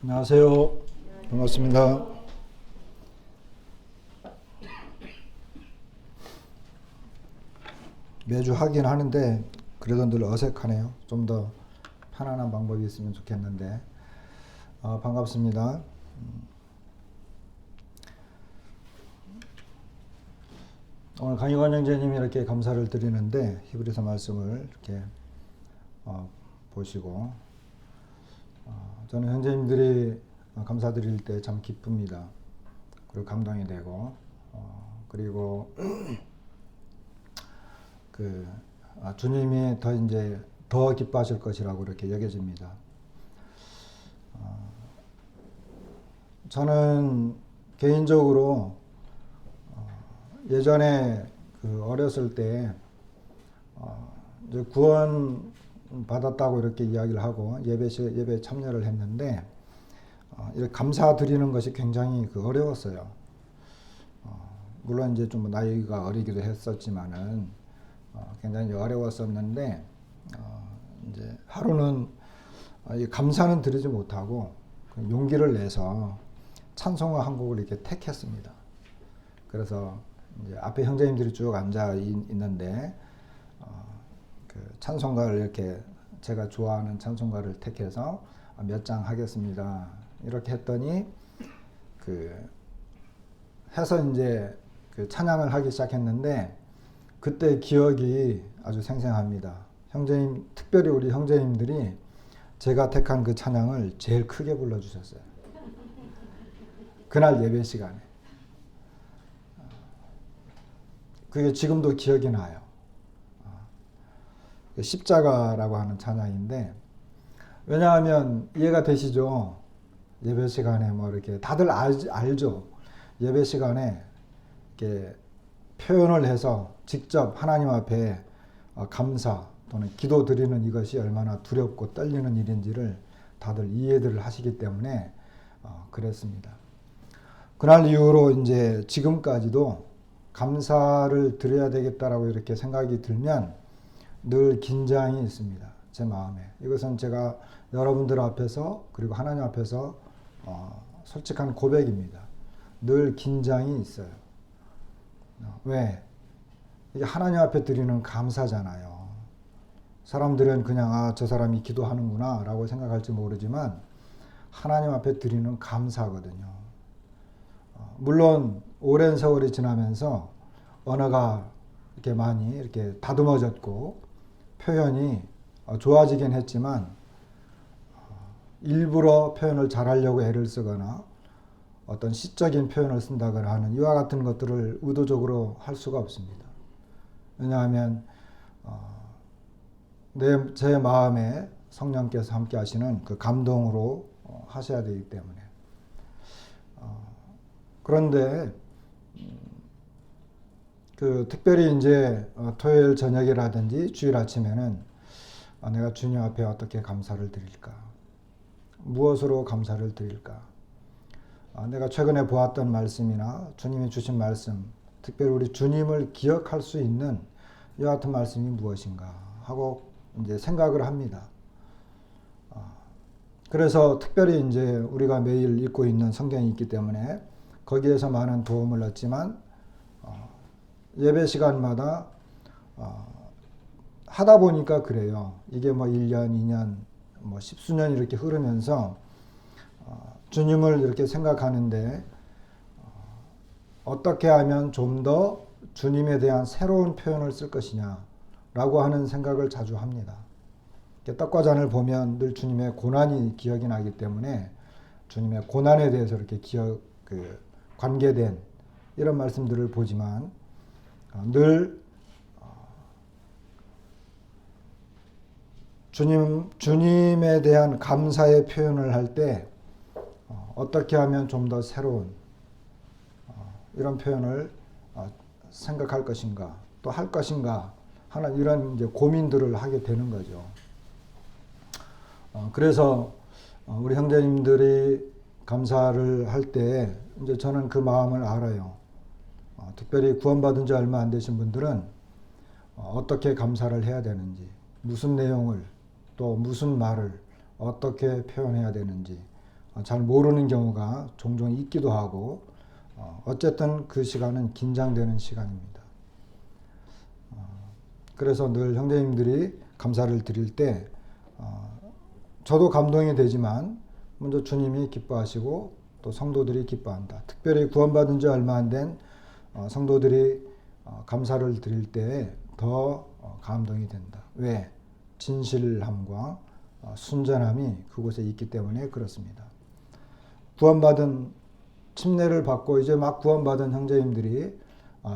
안녕하세요. 반갑습니다. 매주 하긴 하는데 그래도 늘 어색하네요. 좀 더 편안한 방법이 있으면 좋겠는데 반갑습니다. 오늘 강희관 형제님이 이렇게 감사를 드리는데 히브리서 말씀을 이렇게 보시고 저는 형제님들이 감사드릴 때 참 기쁩니다. 그리고 감동이 되고 그리고 주님이 이제 더 기뻐하실 것이라고 이렇게 여겨집니다. 저는 개인적으로 예전에 어렸을 때 이제 구원 받았다고 이렇게 이야기를 하고 예배 참여를 했는데 이렇게 감사드리는 것이 굉장히 어려웠어요. 물론 이제 좀 나이가 어리기도 했었지만은 굉장히 어려웠었는데 이제 하루는 감사는 드리지 못하고 용기를 내서 찬송가 한 곡을 이렇게 택했습니다. 그래서 이제 앞에 형제님들이 쭉 앉아 있는데 찬송가를 이렇게 제가 좋아하는 찬송가를 택해서 몇 장 하겠습니다. 이렇게 했더니 해서 이제 찬양을 하기 시작했는데 그때 기억이 아주 생생합니다. 특별히 우리 형제님들이 제가 택한 그 찬양을 제일 크게 불러주셨어요. 그날 예배 시간에. 그게 지금도 기억이 나요. 십자가라고 하는 찬양인데, 왜냐하면 이해가 되시죠? 예배 시간에 이렇게 다들 알죠? 예배 시간에 이렇게 표현을 해서 직접 하나님 앞에 감사 또는 기도 드리는 이것이 얼마나 두렵고 떨리는 일인지를 다들 이해를 하시기 때문에 그랬습니다. 그날 이후로 이제 지금까지도 감사를 드려야 되겠다라고 이렇게 생각이 들면 늘 긴장이 있습니다. 제 마음에. 이것은 제가 여러분들 앞에서 그리고 하나님 앞에서 솔직한 고백입니다. 늘 긴장이 있어요. 왜? 이게 하나님 앞에 드리는 감사잖아요. 사람들은 그냥 저 사람이 기도하는구나 라고 생각할지 모르지만 하나님 앞에 드리는 감사거든요. 물론 오랜 세월이 지나면서 언어가 이렇게 많이 이렇게 다듬어졌고 표현이 좋아지긴 했지만 일부러 표현을 잘하려고 애를 쓰거나 어떤 시적인 표현을 쓴다거나 하는 이와 같은 것들을 의도적으로 할 수가 없습니다. 왜냐하면 제 마음에 성령께서 함께 하시는 그 감동으로 하셔야 되기 때문에. 그런데 특별히 이제 토요일 저녁이라든지 주일 아침에는 내가 주님 앞에 어떻게 감사를 드릴까? 무엇으로 감사를 드릴까? 내가 최근에 보았던 말씀이나 주님이 주신 말씀, 특별히 우리 주님을 기억할 수 있는 이와 같은 말씀이 무엇인가 하고 이제 생각을 합니다. 그래서 특별히 이제 우리가 매일 읽고 있는 성경이 있기 때문에 거기에서 많은 도움을 얻지만 예배 시간마다 하다 보니까 그래요. 이게 1년, 2년, 10수년 이렇게 흐르면서 주님을 이렇게 생각하는데 어떻게 하면 좀 더 주님에 대한 새로운 표현을 쓸 것이냐 라고 하는 생각을 자주 합니다. 떡과 잔을 보면 늘 주님의 고난이 기억이 나기 때문에 주님의 고난에 대해서 이렇게 관계된 이런 말씀들을 보지만 늘 주님에 대한 감사의 표현을 할 때 어떻게 하면 좀 더 새로운 이런 표현을 생각할 것인가 또 할 것인가 하는 이런 이제 고민들을 하게 되는 거죠. 그래서 우리 형제님들이 감사를 할 때 이제 저는 그 마음을 알아요. 특별히 구원받은 지 얼마 안 되신 분들은 어떻게 감사를 해야 되는지, 무슨 내용을 또 무슨 말을 어떻게 표현해야 되는지 잘 모르는 경우가 종종 있기도 하고 어쨌든 그 시간은 긴장되는 시간입니다. 그래서 늘 형제님들이 감사를 드릴 때 저도 감동이 되지만 먼저 주님이 기뻐하시고 또 성도들이 기뻐한다. 특별히 구원받은 지 얼마 안 된 성도들이 감사를 드릴 때 더 감동이 된다. 왜? 진실함과 순전함이 그곳에 있기 때문에 그렇습니다. 구원받은 침례를 받고 이제 막 구원받은 형제님들이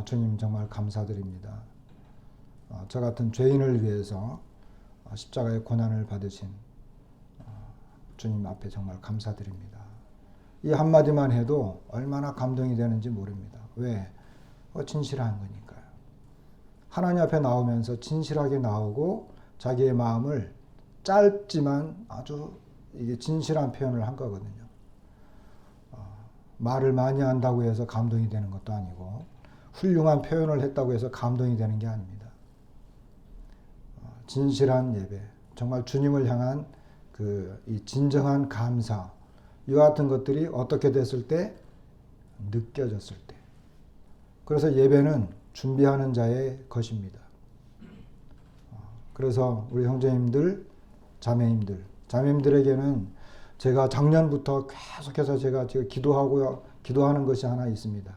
주님 정말 감사드립니다. 저 같은 죄인을 위해서 십자가의 고난을 받으신 주님 앞에 정말 감사드립니다. 이 한마디만 해도 얼마나 감동이 되는지 모릅니다. 왜? 진실한 거니까요. 하나님 앞에 나오면서 진실하게 나오고 자기의 마음을 짧지만 아주 이게 진실한 표현을 한 거거든요. 말을 많이 한다고 해서 감동이 되는 것도 아니고 훌륭한 표현을 했다고 해서 감동이 되는 게 아닙니다. 진실한 예배, 정말 주님을 향한 이 진정한 감사, 이와 같은 것들이 어떻게 됐을 때? 느껴졌을 때. 그래서 예배는 준비하는 자의 것입니다. 그래서 우리 형제님들, 자매님들에게는 제가 작년부터 계속해서 제가 지금 기도하는 것이 하나 있습니다.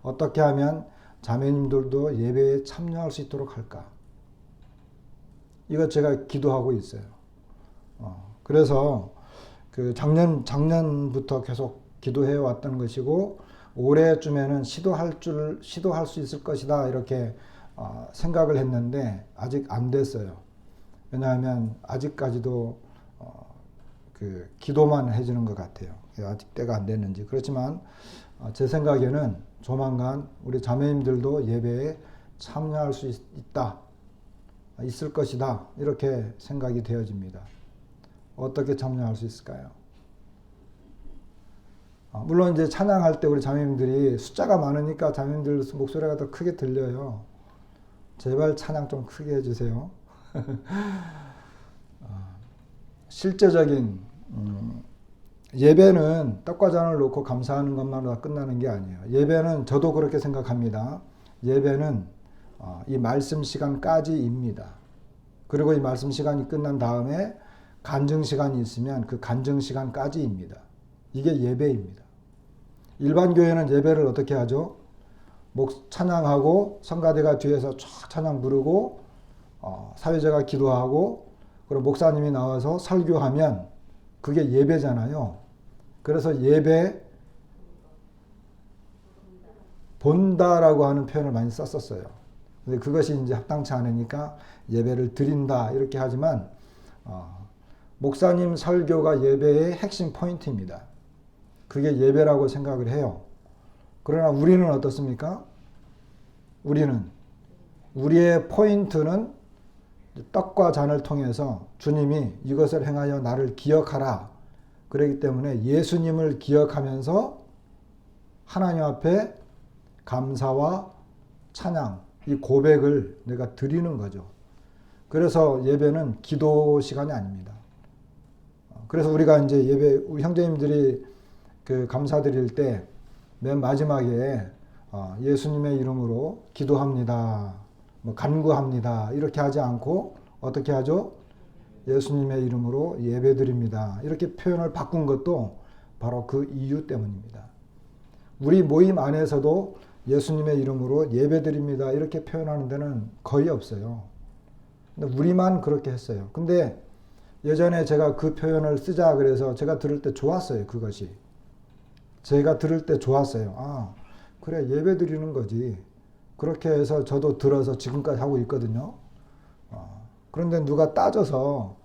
어떻게 하면 자매님들도 예배에 참여할 수 있도록 할까? 이거 제가 기도하고 있어요. 그래서 그 작년부터 계속 기도해 왔던 것이고 올해쯤에는 시도할 수 있을 것이다 이렇게 생각을 했는데 아직 안 됐어요. 왜냐하면 아직까지도 그 기도만 해주는 것 같아요. 아직 때가 안 됐는지. 그렇지만 제 생각에는 조만간 우리 자매님들도 예배에 참여할 수 있을 것이다 이렇게 생각이 되어집니다. 어떻게 참여할 수 있을까요? 물론 이제 찬양할 때 우리 자매님들이 숫자가 많으니까 자매님들 목소리가 더 크게 들려요. 제발 찬양 좀 크게 해주세요. 실제적인 예배는 떡과 잔을 놓고 감사하는 것만으로 끝나는 게 아니에요. 예배는 저도 그렇게 생각합니다. 예배는 이 말씀 시간까지입니다. 그리고 이 말씀 시간이 끝난 다음에 간증 시간이 있으면 그 간증 시간까지입니다. 이게 예배입니다. 일반 교회는 예배를 어떻게 하죠? 찬양하고 성가대가 뒤에서 쫙 찬양 부르고 사회자가 기도하고 그리고 목사님이 나와서 설교하면 그게 예배잖아요. 그래서 예배 본다라고 하는 표현을 많이 썼었어요. 근데 그것이 이제 합당치 않으니까 예배를 드린다 이렇게 하지만 목사님 설교가 예배의 핵심 포인트입니다. 그게 예배라고 생각을 해요. 그러나 우리는 어떻습니까? 우리의 포인트는 떡과 잔을 통해서 주님이 이것을 행하여 나를 기억하라. 그렇기 때문에 예수님을 기억하면서 하나님 앞에 감사와 찬양, 이 고백을 내가 드리는 거죠. 그래서 예배는 기도 시간이 아닙니다. 그래서 우리가 이제 우리 형제님들이 그 감사드릴 때 맨 마지막에 예수님의 이름으로 기도합니다. 간구합니다. 이렇게 하지 않고 어떻게 하죠? 예수님의 이름으로 예배드립니다. 이렇게 표현을 바꾼 것도 바로 그 이유 때문입니다. 우리 모임 안에서도 예수님의 이름으로 예배드립니다. 이렇게 표현하는 데는 거의 없어요. 근데 우리만 그렇게 했어요. 근데 예전에 제가 그 표현을 쓰자 그래서 제가 들을 때 좋았어요. 그것이. 제가 들을 때 좋았어요. 그래 예배 드리는 거지. 그렇게 해서 저도 들어서 지금까지 하고 있거든요. 그런데 누가 따져서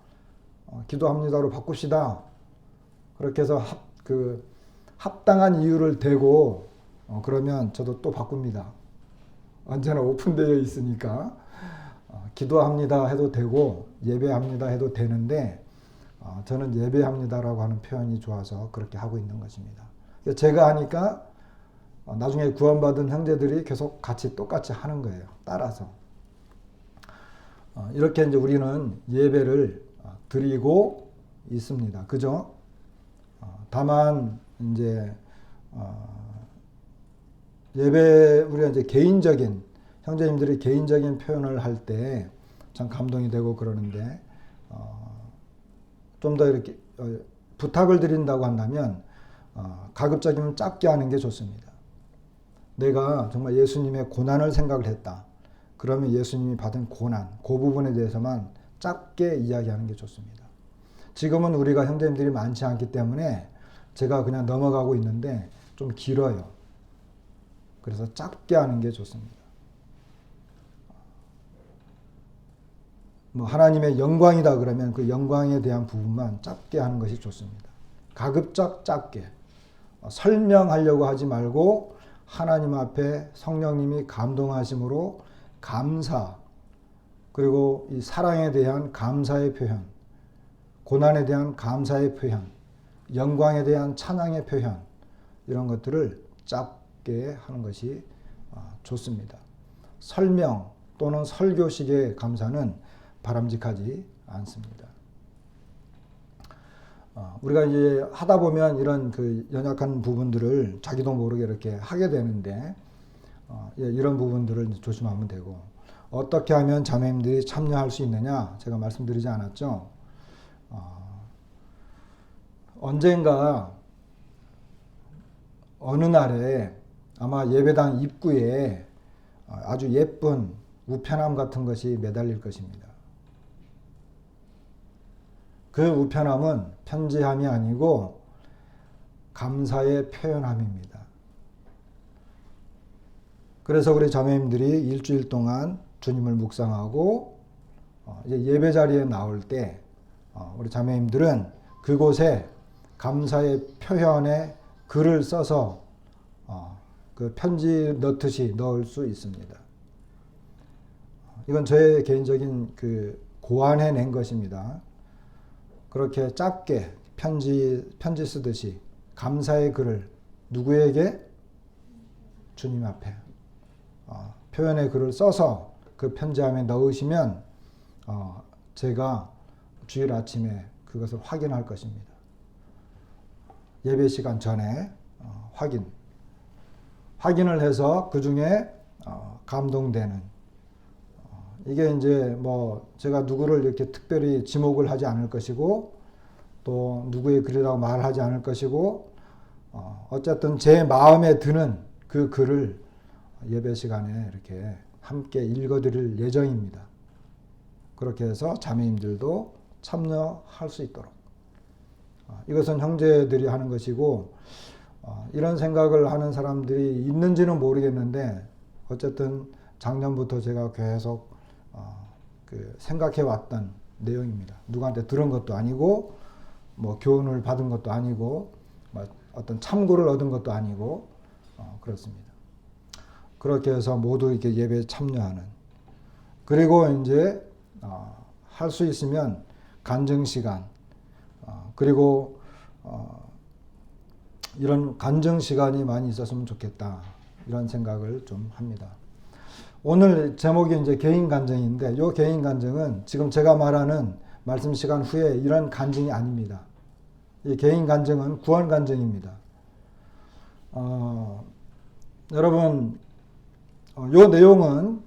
기도합니다로 바꿉시다. 그렇게 해서 합당한 이유를 대고 그러면 저도 또 바꿉니다. 언제나 오픈되어 있으니까 기도합니다 해도 되고 예배합니다 해도 되는데 저는 예배합니다라고 하는 표현이 좋아서 그렇게 하고 있는 것입니다. 제가 하니까 나중에 구원받은 형제들이 계속 똑같이 하는 거예요. 따라서. 이렇게 이제 우리는 예배를 드리고 있습니다. 그죠? 다만 이제 예배 우리가 이제 개인적인 형제님들이 개인적인 표현을 할 때 참 감동이 되고 그러는데 좀 더 이렇게 부탁을 드린다고 한다면 가급적이면 짧게 하는 게 좋습니다. 내가 정말 예수님의 고난을 생각을 했다. 그러면 예수님이 받은 고난, 그 부분에 대해서만 짧게 이야기하는 게 좋습니다. 지금은 우리가 형제님들이 많지 않기 때문에 제가 그냥 넘어가고 있는데 좀 길어요. 그래서 짧게 하는 게 좋습니다. 뭐 하나님의 영광이다 그러면 그 영광에 대한 부분만 짧게 하는 것이 좋습니다. 가급적 짧게. 설명하려고 하지 말고 하나님 앞에 성령님이 감동하심으로 감사, 그리고 이 사랑에 대한 감사의 표현, 고난에 대한 감사의 표현, 영광에 대한 찬양의 표현, 이런 것들을 짧게 하는 것이 좋습니다. 설명 또는 설교식의 감사는 바람직하지 않습니다. 우리가 이제 하다 보면 이런 그 연약한 부분들을 자기도 모르게 이렇게 하게 되는데 이런 부분들을 조심하면 되고, 어떻게 하면 자매님들이 참여할 수 있느냐 제가 말씀드리지 않았죠. 언젠가 어느 날에 아마 예배당 입구에 아주 예쁜 우편함 같은 것이 매달릴 것입니다. 그 우편함은 편지함이 아니고 감사의 표현함입니다. 그래서 우리 자매님들이 일주일 동안 주님을 묵상하고 이제 예배 자리에 나올 때 우리 자매님들은 그곳에 감사의 표현에 글을 써서 그 편지 넣듯이 넣을 수 있습니다. 이건 저의 개인적인 그 고안해낸 것입니다. 그렇게 짧게 편지 쓰듯이 감사의 글을 누구에게? 주님 앞에 표현의 글을 써서 그 편지함에 넣으시면 제가 주일 아침에 그것을 확인할 것입니다. 예배 시간 전에 확인을 해서 그 중에 감동되는, 이게 이제 뭐 제가 누구를 이렇게 특별히 지목을 하지 않을 것이고 또 누구의 글이라고 말하지 않을 것이고 어쨌든 제 마음에 드는 그 글을 예배 시간에 이렇게 함께 읽어드릴 예정입니다. 그렇게 해서 자매님들도 참여할 수 있도록. 이것은 형제들이 하는 것이고 이런 생각을 하는 사람들이 있는지는 모르겠는데 어쨌든 작년부터 제가 계속 생각해 왔던 내용입니다. 누구한테 들은 것도 아니고 뭐 교훈을 받은 것도 아니고 뭐 어떤 참고를 얻은 것도 아니고 그렇습니다. 그렇게 해서 모두 이렇게 예배에 참여하는, 그리고 이제 할 수 있으면 간증 시간, 그리고 이런 간증 시간이 많이 있었으면 좋겠다, 이런 생각을 좀 합니다. 오늘 제목이 이제 개인 간증인데, 이 개인 간증은 지금 제가 말하는 말씀 시간 후에 이런 간증이 아닙니다. 이 개인 간증은 구원 간증입니다. 여러분, 이 내용은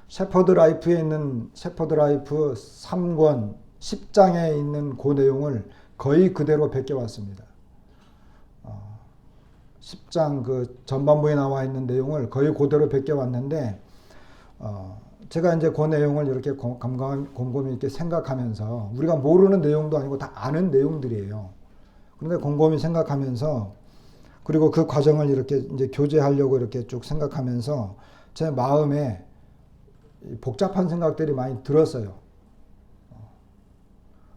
shepherd life에 있는 shepherd life 3권 10장에 있는 그 내용을 거의 그대로 베껴왔습니다. 10장 그 전반부에 나와 있는 내용을 거의 그대로 베껴왔는데 제가 이제 그 내용을 이렇게 곰곰이 이렇게 생각하면서, 우리가 모르는 내용도 아니고 다 아는 내용들이에요. 그런데 곰곰이 생각하면서, 그리고 그 과정을 이렇게 이제 교제하려고 이렇게 쭉 생각하면서 제 마음에 복잡한 생각들이 많이 들었어요.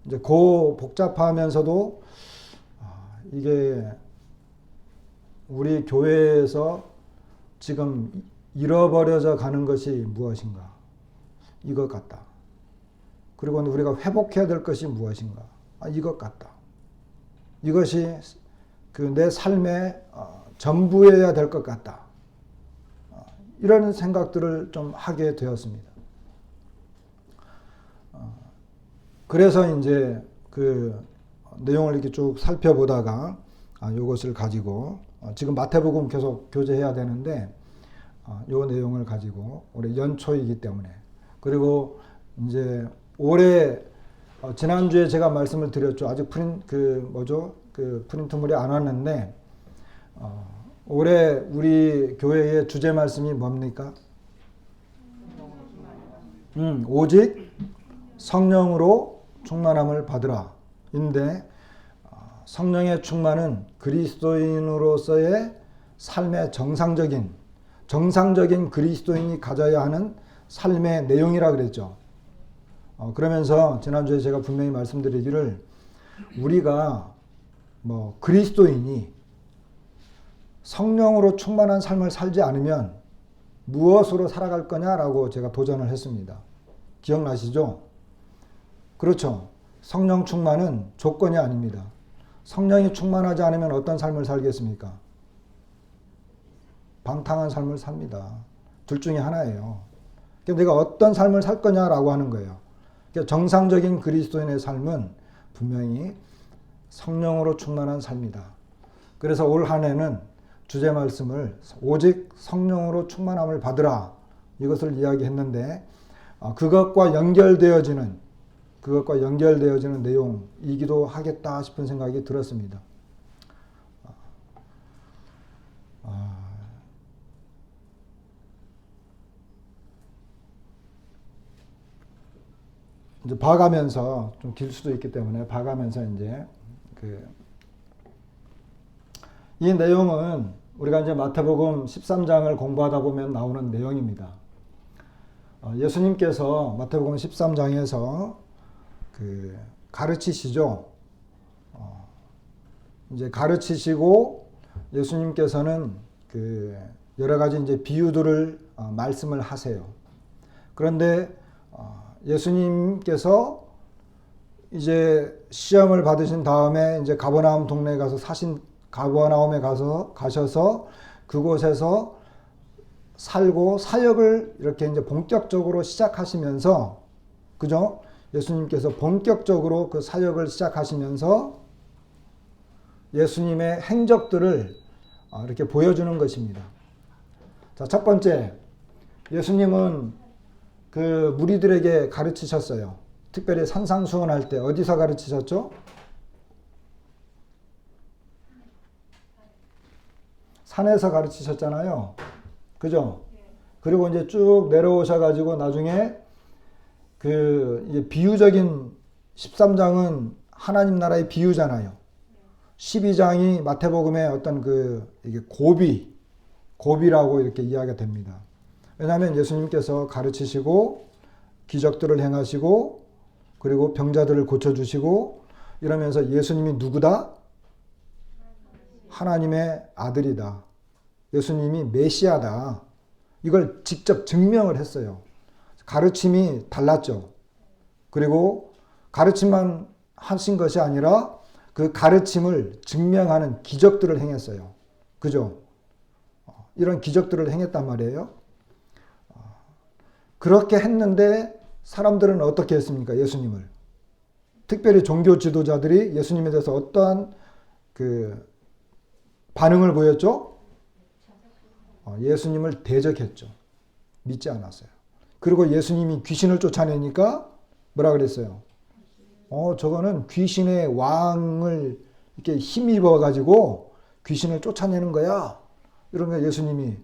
이제 그 복잡하면서도 이게 우리 교회에서 지금 잃어버려져 가는 것이 무엇인가? 이것 같다. 그리고 우리가 회복해야 될 것이 무엇인가? 이것 같다. 이것이 그 내 삶의 전부여야 될 것 같다. 이런 생각들을 좀 하게 되었습니다. 그래서 이제 내용을 이렇게 쭉 살펴보다가 이것을 가지고 지금 마태복음 계속 교제해야 되는데 이 내용을 가지고 올해 연초이기 때문에 그리고 이제 올해 지난주에 제가 말씀을 드렸죠. 아직 프린트물이 안 왔는데 올해 우리 교회의 주제 말씀이 뭡니까? 오직 성령으로 충만함을 받으라. 인데 성령의 충만은 그리스도인으로서의 삶의 정상적인 그리스도인이 가져야 하는 삶의 내용이라 그랬죠. 그러면서 지난주에 제가 분명히 말씀드리기를 우리가 그리스도인이 성령으로 충만한 삶을 살지 않으면 무엇으로 살아갈 거냐라고 제가 도전을 했습니다. 기억나시죠? 그렇죠. 성령 충만은 조건이 아닙니다. 성령이 충만하지 않으면 어떤 삶을 살겠습니까? 방탕한 삶을 삽니다. 둘 중에 하나예요. 내가 어떤 삶을 살 거냐라고 하는 거예요. 정상적인 그리스도인의 삶은 분명히 성령으로 충만한 삶이다. 그래서 올 한 해는 주제 말씀을 오직 성령으로 충만함을 받으라 이것을 이야기했는데 그것과 연결되어지는 내용이기도 하겠다 싶은 생각이 들었습니다. 이제 봐가면서 좀 길 수도 있기 때문에 봐가면서 이제 이 내용은 우리가 이제 마태복음 13장을 공부하다 보면 나오는 내용입니다. 예수님께서 마태복음 13장에서 가르치시죠. 이제 가르치시고 예수님께서는 여러 가지 이제 비유들을 말씀을 하세요. 그런데 예수님께서 이제 시험을 받으신 다음에 이제 가버나움 동네에 가셔서 그곳에서 살고 사역을 이렇게 이제 본격적으로 시작하시면서, 그죠? 예수님께서 본격적으로 그 사역을 시작하시면서 예수님의 행적들을 이렇게 보여주는 것입니다. 자, 첫 번째, 예수님은 그 무리들에게 가르치셨어요. 특별히 산상수훈할 때 어디서 가르치셨죠? 산에서 가르치셨잖아요. 그죠? 그리고 이제 쭉 내려오셔가지고 나중에 이제 비유적인 13장은 하나님 나라의 비유잖아요. 12장이 마태복음의 어떤 이게 고비라고 이렇게 이야기가 됩니다. 왜냐하면 예수님께서 가르치시고 기적들을 행하시고 그리고 병자들을 고쳐주시고 이러면서 예수님이 누구다? 하나님의 아들이다. 예수님이 메시아다. 이걸 직접 증명을 했어요. 가르침이 달랐죠. 그리고 가르침만 하신 것이 아니라 그 가르침을 증명하는 기적들을 행했어요. 그죠? 이런 기적들을 행했단 말이에요. 그렇게 했는데 사람들은 어떻게 했습니까? 예수님을. 특별히 종교 지도자들이 예수님에 대해서 어떠한 반응을 보였죠? 예수님을 대적했죠. 믿지 않았어요. 그리고 예수님이 귀신을 쫓아내니까 뭐라 그랬어요? 저거는 귀신의 왕을 이렇게 힘입어 가지고 귀신을 쫓아내는 거야. 이러면 예수님이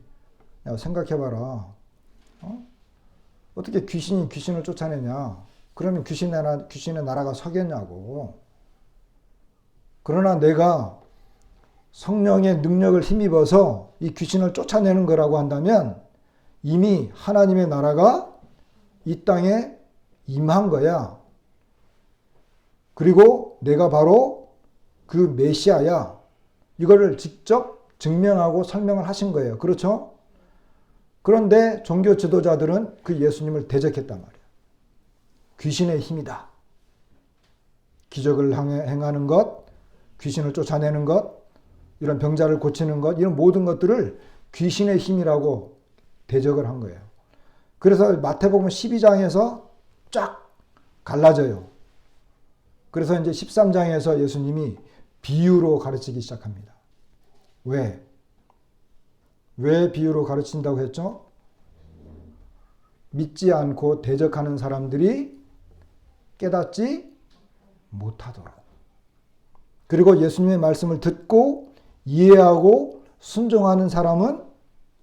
야, 생각해봐라. 어떻게 귀신이 귀신을 쫓아내냐? 그러면 귀신의 나라가 서겠냐고. 그러나 내가 성령의 능력을 힘입어서 이 귀신을 쫓아내는 거라고 한다면 이미 하나님의 나라가 이 땅에 임한 거야. 그리고 내가 바로 그 메시아야. 이거를 직접 증명하고 설명을 하신 거예요. 그렇죠? 그런데 종교 지도자들은 그 예수님을 대적했단 말이에요. 귀신의 힘이다. 기적을 행하는 것, 귀신을 쫓아내는 것, 이런 병자를 고치는 것, 이런 모든 것들을 귀신의 힘이라고 대적을 한 거예요. 그래서 마태복음 12장에서 쫙 갈라져요. 그래서 이제 13장에서 예수님이 비유로 가르치기 시작합니다. 왜? 왜 비유로 가르친다고 했죠? 믿지 않고 대적하는 사람들이 깨닫지 못하도록. 그리고 예수님의 말씀을 듣고 이해하고 순종하는 사람은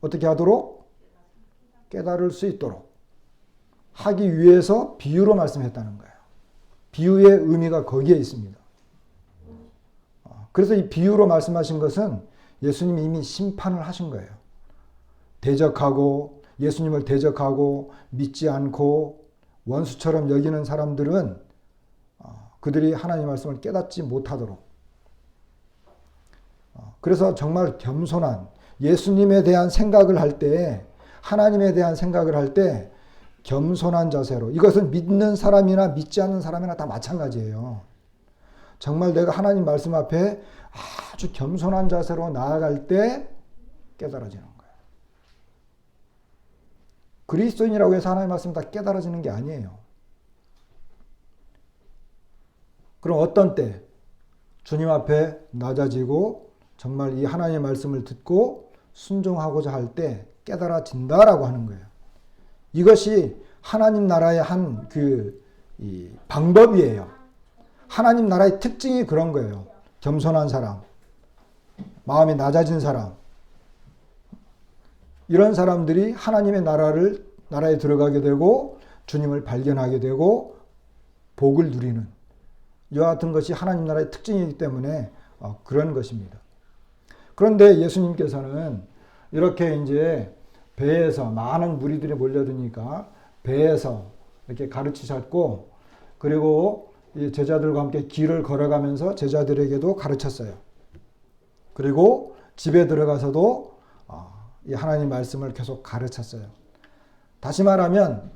어떻게 하도록? 깨달을 수 있도록 하기 위해서 비유로 말씀했다는 거예요. 비유의 의미가 거기에 있습니다. 그래서 이 비유로 말씀하신 것은 예수님이 이미 심판을 하신 거예요. 대적하고 예수님을 대적하고 믿지 않고 원수처럼 여기는 사람들은 그들이 하나님의 말씀을 깨닫지 못하도록. 그래서 정말 겸손한 예수님에 대한 생각을 할 때, 하나님에 대한 생각을 할 때 겸손한 자세로, 이것은 믿는 사람이나 믿지 않는 사람이나 다 마찬가지예요. 정말 내가 하나님 말씀 앞에 아주 겸손한 자세로 나아갈 때 깨달아지는 거예요. 그리스도인이라고 해서 하나님 말씀 다 깨달아지는 게 아니에요. 그럼 어떤 때 주님 앞에 낮아지고 정말 이 하나님의 말씀을 듣고 순종하고자 할 때 깨달아진다라고 하는 거예요. 이것이 하나님 나라의 한 이 방법이에요. 하나님 나라의 특징이 그런 거예요. 겸손한 사람, 마음이 낮아진 사람, 이런 사람들이 하나님의 나라에 들어가게 되고 주님을 발견하게 되고 복을 누리는 이와 같은 것이 하나님 나라의 특징이기 때문에 그런 것입니다. 그런데 예수님께서는 이렇게 이제 배에서 많은 무리들이 몰려드니까 배에서 이렇게 가르치셨고, 그리고 이 제자들과 함께 길을 걸어가면서 제자들에게도 가르쳤어요. 그리고 집에 들어가서도 이 하나님 말씀을 계속 가르쳤어요. 다시 말하면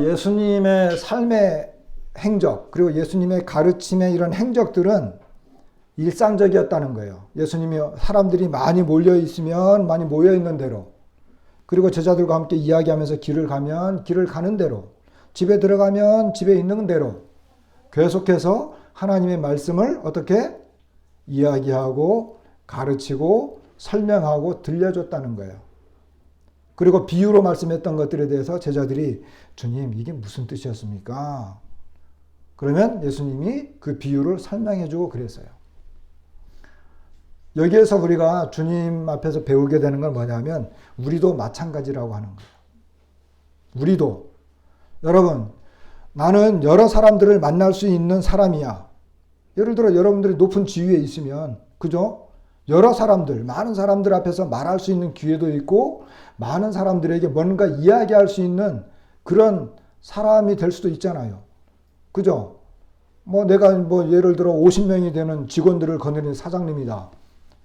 예수님의 삶의 행적, 그리고 예수님의 가르침의 이런 행적들은 일상적이었다는 거예요. 예수님이 사람들이 많이 몰려 있으면 많이 모여 있는 대로, 그리고 제자들과 함께 이야기하면서 길을 가면 길을 가는 대로, 집에 들어가면 집에 있는 대로 계속해서 하나님의 말씀을 어떻게 이야기하고 가르치고 설명하고 들려줬다는 거예요. 그리고 비유로 말씀했던 것들에 대해서 제자들이 주님 이게 무슨 뜻이었습니까? 그러면 예수님이 그 비유를 설명해주고 그랬어요. 여기에서 우리가 주님 앞에서 배우게 되는 건 뭐냐면 우리도 마찬가지라고 하는 거예요. 우리도. 여러분, 나는 여러 사람들을 만날 수 있는 사람이야. 예를 들어 여러분들이 높은 지위에 있으면, 그죠? 여러 사람들, 많은 사람들 앞에서 말할 수 있는 기회도 있고 많은 사람들에게 뭔가 이야기할 수 있는 그런 사람이 될 수도 있잖아요. 그죠? 내가 예를 들어 50명이 되는 직원들을 거느리는 사장님이다.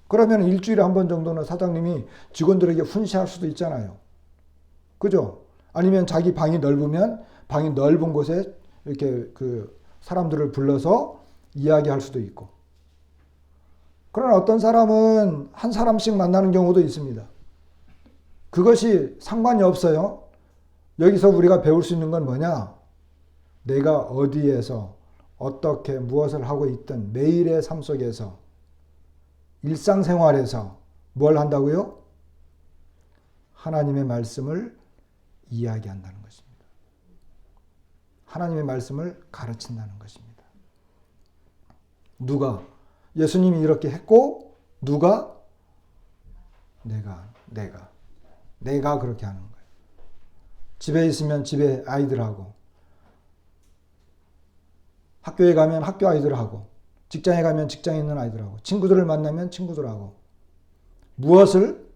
그러면 일주일에 한 번 정도는 사장님이 직원들에게 훈시할 수도 있잖아요. 그죠? 아니면 자기 방이 넓으면 방이 넓은 곳에 이렇게 그 사람들을 불러서 이야기할 수도 있고. 그러나 어떤 사람은 한 사람씩 만나는 경우도 있습니다. 그것이 상관이 없어요. 여기서 우리가 배울 수 있는 건 뭐냐? 내가 어디에서 어떻게 무엇을 하고 있든 매일의 삶 속에서 일상생활에서 뭘 한다고요? 하나님의 말씀을 이야기한다는 것입니다. 하나님의 말씀을 가르친다는 것입니다. 누가? 예수님이 이렇게 했고 누가? 내가 그렇게 하는 거예요. 집에 있으면 집에 아이들하고, 학교에 가면 학교 아이들하고, 직장에 가면 직장에 있는 아이들하고, 친구들을 만나면 친구들하고, 무엇을?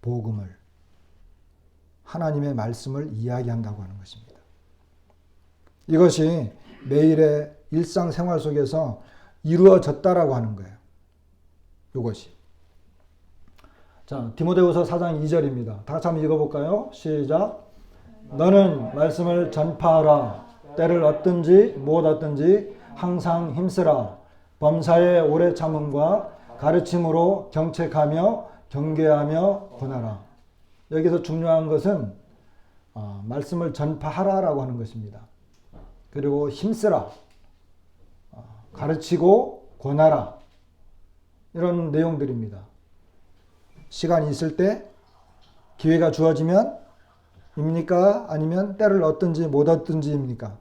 복음을, 하나님의 말씀을 이야기한다고 하는 것입니다. 이것이 매일의 일상생활 속에서 이루어졌다라고 하는 거예요. 이것이. 자, 디모데후서 4장 2절입니다. 다 같이 한번 읽어볼까요? 시작. 너는 말씀을 전파하라. 때를 얻든지 못 얻든지 항상 힘쓰라. 범사에 오래 참음과 가르침으로 경책하며 경계하며 권하라. 여기서 중요한 것은 말씀을 전파하라라고 하는 것입니다. 그리고 힘쓰라. 가르치고 권하라. 이런 내용들입니다. 시간이 있을 때 기회가 주어지면 입니까? 아니면 때를 얻든지 못 얻든지입니까?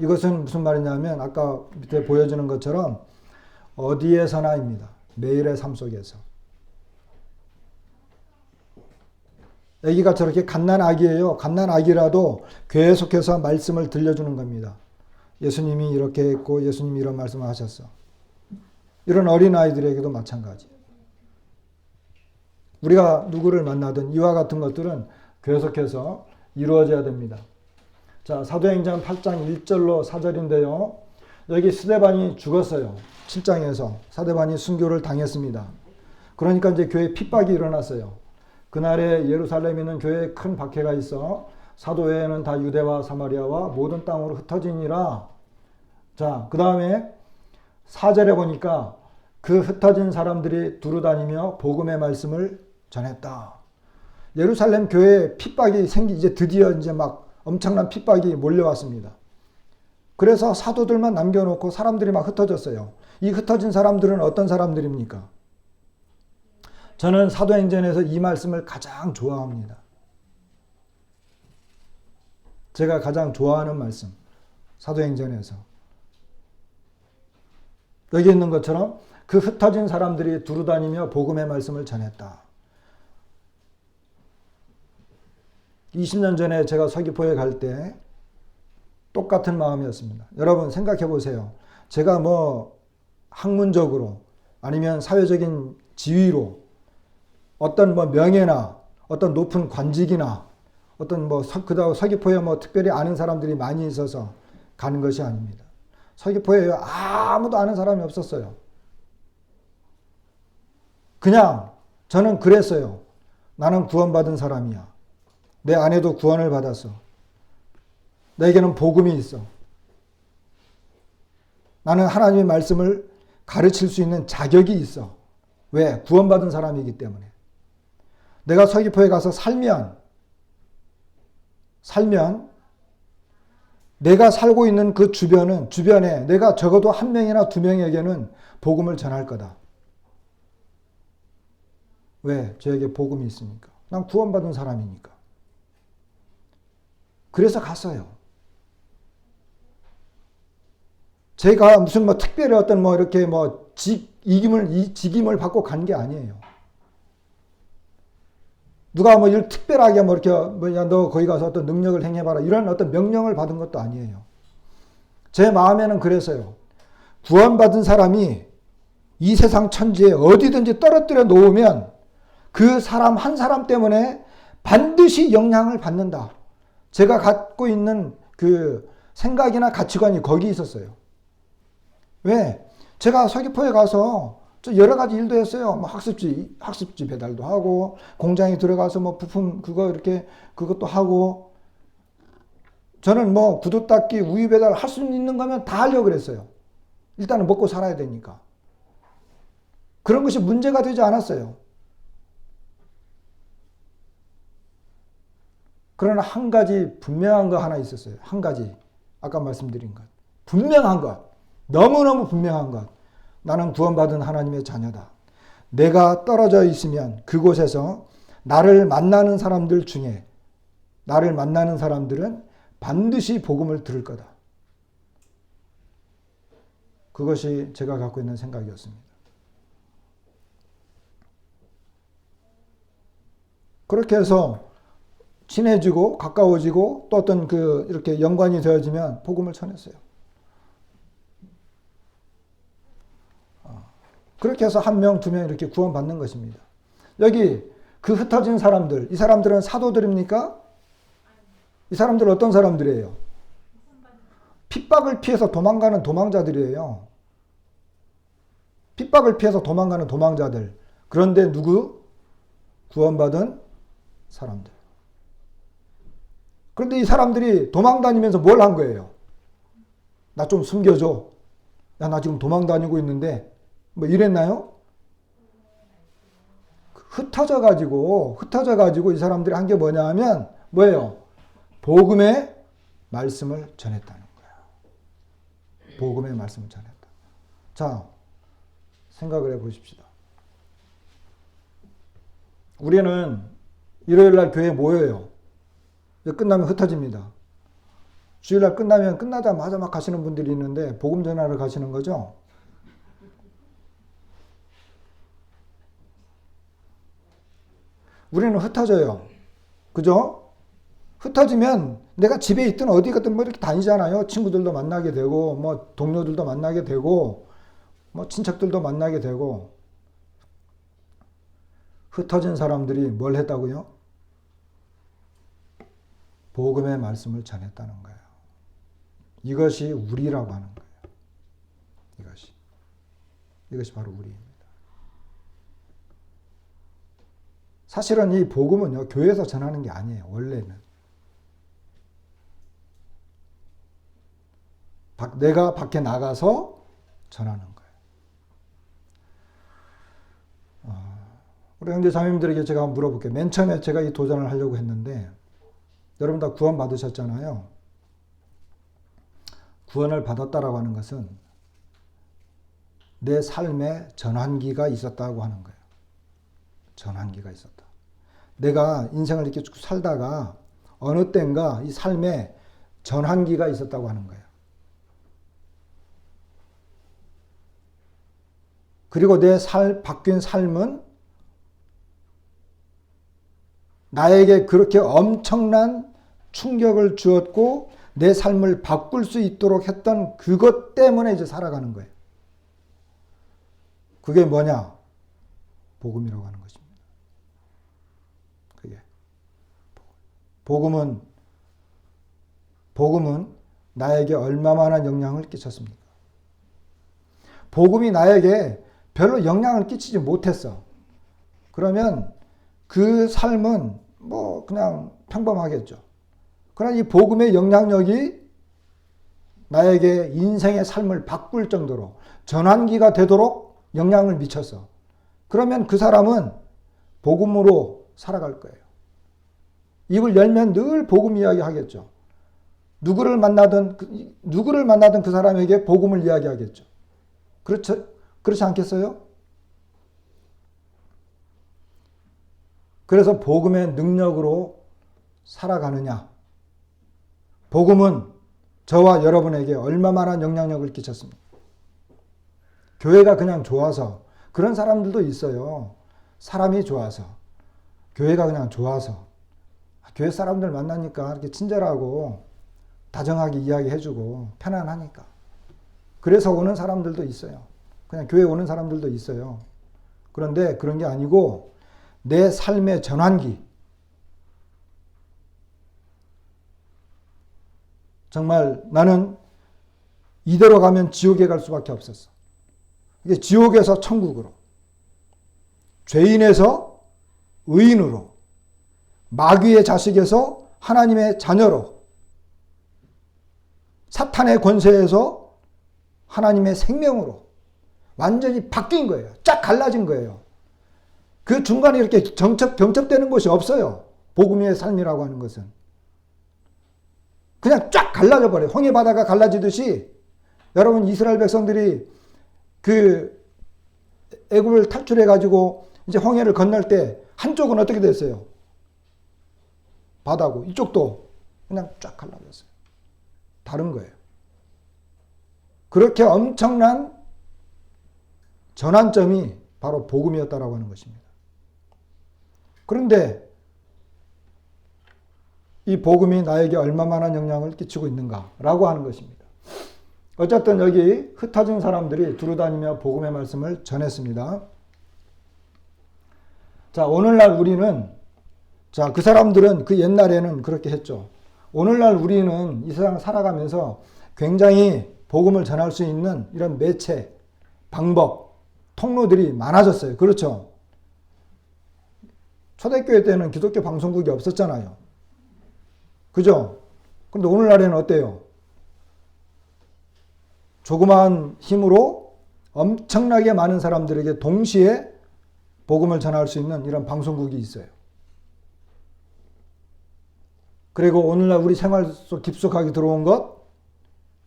이것은 무슨 말이냐면 아까 밑에 보여주는 것처럼 어디에서나입니다. 매일의 삶 속에서. 아기가 저렇게 갓난아기예요. 갓난아기라도 계속해서 말씀을 들려주는 겁니다. 예수님이 이렇게 했고 예수님이 이런 말씀을 하셨어. 이런 어린아이들에게도 마찬가지. 우리가 누구를 만나든 이와 같은 것들은 계속해서 이루어져야 됩니다. 자, 사도행전 8장 1절로 4절인데요. 여기 스데반이 죽었어요. 7장에서 스데반이 순교를 당했습니다. 그러니까 이제 교회에 핍박이 일어났어요. 그날에 예루살렘에 있는 교회에 큰 박해가 있어 사도회는 다 유대와 사마리아와 모든 땅으로 흩어지니라. 자, 그 다음에 4절에 보니까 그 흩어진 사람들이 두루다니며 복음의 말씀을 전했다. 예루살렘 교회에 핍박이 이제 드디어 이제 막 엄청난 핍박이 몰려왔습니다. 그래서 사도들만 남겨놓고 사람들이 막 흩어졌어요. 이 흩어진 사람들은 어떤 사람들입니까? 저는 사도행전에서 이 말씀을 가장 좋아합니다. 제가 가장 좋아하는 말씀. 사도행전에서. 여기 있는 것처럼 그 흩어진 사람들이 두루다니며 복음의 말씀을 전했다. 20년 전에 제가 서귀포에 갈 때 똑같은 마음이었습니다. 여러분 생각해 보세요. 제가 뭐 학문적으로 아니면 사회적인 지위로 어떤 뭐 명예나 어떤 높은 관직이나 어떤 뭐 그다음 서귀포에 뭐 특별히 아는 사람들이 많이 있어서 가는 것이 아닙니다. 서귀포에 아무도 아는 사람이 없었어요. 그냥 저는 그랬어요. 나는 구원받은 사람이야. 내 아내도 구원을 받았어. 내게는 복음이 있어. 나는 하나님의 말씀을 가르칠 수 있는 자격이 있어. 왜? 구원받은 사람이기 때문에. 내가 서귀포에 가서 살면 내가 살고 있는 그 주변에 내가 적어도 한 명이나 두 명에게는 복음을 전할 거다. 왜? 저에게 복음이 있으니까. 난 구원받은 사람이니까. 그래서 갔어요. 제가 무슨 뭐 특별히 어떤 뭐 이렇게 뭐 직임을 받고 간 게 아니에요. 누가 뭐 일 특별하게 뭐 이렇게 뭐야 너 거기 가서 어떤 능력을 행해봐라 이런 어떤 명령을 받은 것도 아니에요. 제 마음에는 그랬어요. 구원받은 사람이 이 세상 천지에 어디든지 떨어뜨려 놓으면 그 사람 한 사람 때문에 반드시 영향을 받는다. 제가 갖고 있는 그 생각이나 가치관이 거기 있었어요. 왜? 제가 서귀포에 가서 여러 가지 일도 했어요. 뭐 학습지 배달도 하고, 공장에 들어가서 뭐 부품 그것도 하고, 저는 뭐 구두 닦기, 우유 배달 할 수 있는 거면 다 하려고 그랬어요. 일단은 먹고 살아야 되니까. 그런 것이 문제가 되지 않았어요. 그러나 한 가지 분명한 거 하나 있었어요. 한 가지. 아까 말씀드린 것. 분명한 것. 너무너무 분명한 것. 나는 구원받은 하나님의 자녀다. 내가 떨어져 있으면 그곳에서 나를 만나는 사람들 중에 나를 만나는 사람들은 반드시 복음을 들을 거다. 그것이 제가 갖고 있는 생각이었습니다. 그렇게 해서 친해지고 가까워지고 또 어떤 이렇게 연관이 되어지면 복음을 전했어요. 그렇게 해서 한 명, 두 명 이렇게 구원받는 것입니다. 여기 그 흩어진 사람들, 이 사람들은 사도들입니까? 이 사람들은 어떤 사람들이에요? 핍박을 피해서 도망가는 도망자들이에요. 핍박을 피해서 도망가는 도망자들. 그런데 누구? 구원받은 사람들. 그런데 이 사람들이 도망 다니면서 뭘 한 거예요? 나 좀 숨겨줘. 야, 나 지금 도망 다니고 있는데 뭐 이랬나요? 흩어져 가지고 이 사람들이 한 게 뭐냐 하면 뭐예요? 복음의 말씀을 전했다는 거야. 복음의 말씀을 전했다. 자, 생각을 해보십시다. 우리는 일요일날 교회에 모여요. 끝나면 흩어집니다. 주일날 끝나면 끝나자마자 막 가시는 분들이 있는데 복음 전하러 가시는 거죠. 우리는 흩어져요. 그죠? 흩어지면 내가 집에 있든 어디 가든 뭐 이렇게 다니잖아요. 친구들도 만나게 되고, 뭐 동료들도 만나게 되고, 뭐 친척들도 만나게 되고. 흩어진 사람들이 뭘 했다고요? 복음의 말씀을 전했다는 거예요. 이것이 우리라고 하는 거예요. 이것이 바로 우리입니다. 사실은 이 복음은요, 교회에서 전하는 게 아니에요. 원래는. 내가 밖에 나가서 전하는 거예요. 우리 형제 자매님들에게 제가 한번 물어볼게요. 맨 처음에 제가 이 도전을 하려고 했는데 여러분 다 구원 받으셨잖아요. 구원을 받았다라고 하는 것은 내 삶에 전환기가 있었다고 하는 거예요. 전환기가 있었다. 내가 인생을 이렇게 쭉 살다가 어느 때인가 이 삶에 전환기가 있었다고 하는 거예요. 그리고 내 바뀐 삶은 나에게 그렇게 엄청난 충격을 주었고 내 삶을 바꿀 수 있도록 했던 그것 때문에 이제 살아가는 거예요. 그게 뭐냐? 복음이라고 하는 것입니다. 그게 복음은 나에게 얼마만한 영향을 끼쳤습니까? 복음이 나에게 별로 영향을 끼치지 못했어. 그러면 그 삶은 뭐 그냥 평범하겠죠. 그러나 이 복음의 영향력이 나에게 인생의 삶을 바꿀 정도로 전환기가 되도록 영향을 미쳤어. 그러면 그 사람은 복음으로 살아갈 거예요. 입을 열면 늘 복음 이야기 하겠죠. 누구를 만나든 그 사람에게 복음을 이야기하겠죠. 그렇지 않겠어요? 그래서 복음의 능력으로 살아가느냐? 복음은 저와 여러분에게 얼마만한 영향력을 끼쳤습니까? 교회가 그냥 좋아서, 그런 사람들도 있어요. 사람이 좋아서, 교회가 그냥 좋아서, 교회 사람들 만나니까 이렇게 친절하고 다정하게 이야기해주고 편안하니까. 그래서 오는 사람들도 있어요. 그냥 교회 오는 사람들도 있어요. 그런데 그런 게 아니고 내 삶의 전환기, 정말 나는 이대로 가면 지옥에 갈 수밖에 없었어. 이게 지옥에서 천국으로, 죄인에서 의인으로, 마귀의 자식에서 하나님의 자녀로, 사탄의 권세에서 하나님의 생명으로 완전히 바뀐 거예요. 쫙 갈라진 거예요. 그 중간에 이렇게 병첩되는 곳이 없어요. 복음의 삶이라고 하는 것은. 그냥 쫙 갈라져 버려요. 홍해 바다가 갈라지듯이 여러분 이스라엘 백성들이 그 애굽을 탈출해 가지고 이제 홍해를 건널 때 한쪽은 어떻게 됐어요? 바다고 이쪽도 그냥 쫙 갈라졌어요. 다른 거예요. 그렇게 엄청난 전환점이 바로 복음이었다라고 하는 것입니다. 그런데 이 복음이 나에게 얼마만한 영향을 끼치고 있는가라고 하는 것입니다. 어쨌든 여기 흩어진 사람들이 두루다니며 복음의 말씀을 전했습니다. 자, 오늘날 우리는, 자, 그 사람들은 그 옛날에는 그렇게 했죠. 오늘날 우리는 이 세상을 살아가면서 굉장히 복음을 전할 수 있는 이런 매체, 방법, 통로들이 많아졌어요. 그렇죠? 초대교회 때는 기독교 방송국이 없었잖아요. 그죠? 그런데 오늘날에는 어때요? 조그마한 힘으로 엄청나게 많은 사람들에게 동시에 복음을 전할 수 있는 이런 방송국이 있어요. 그리고 오늘날 우리 생활 속 깊숙하게 들어온 것,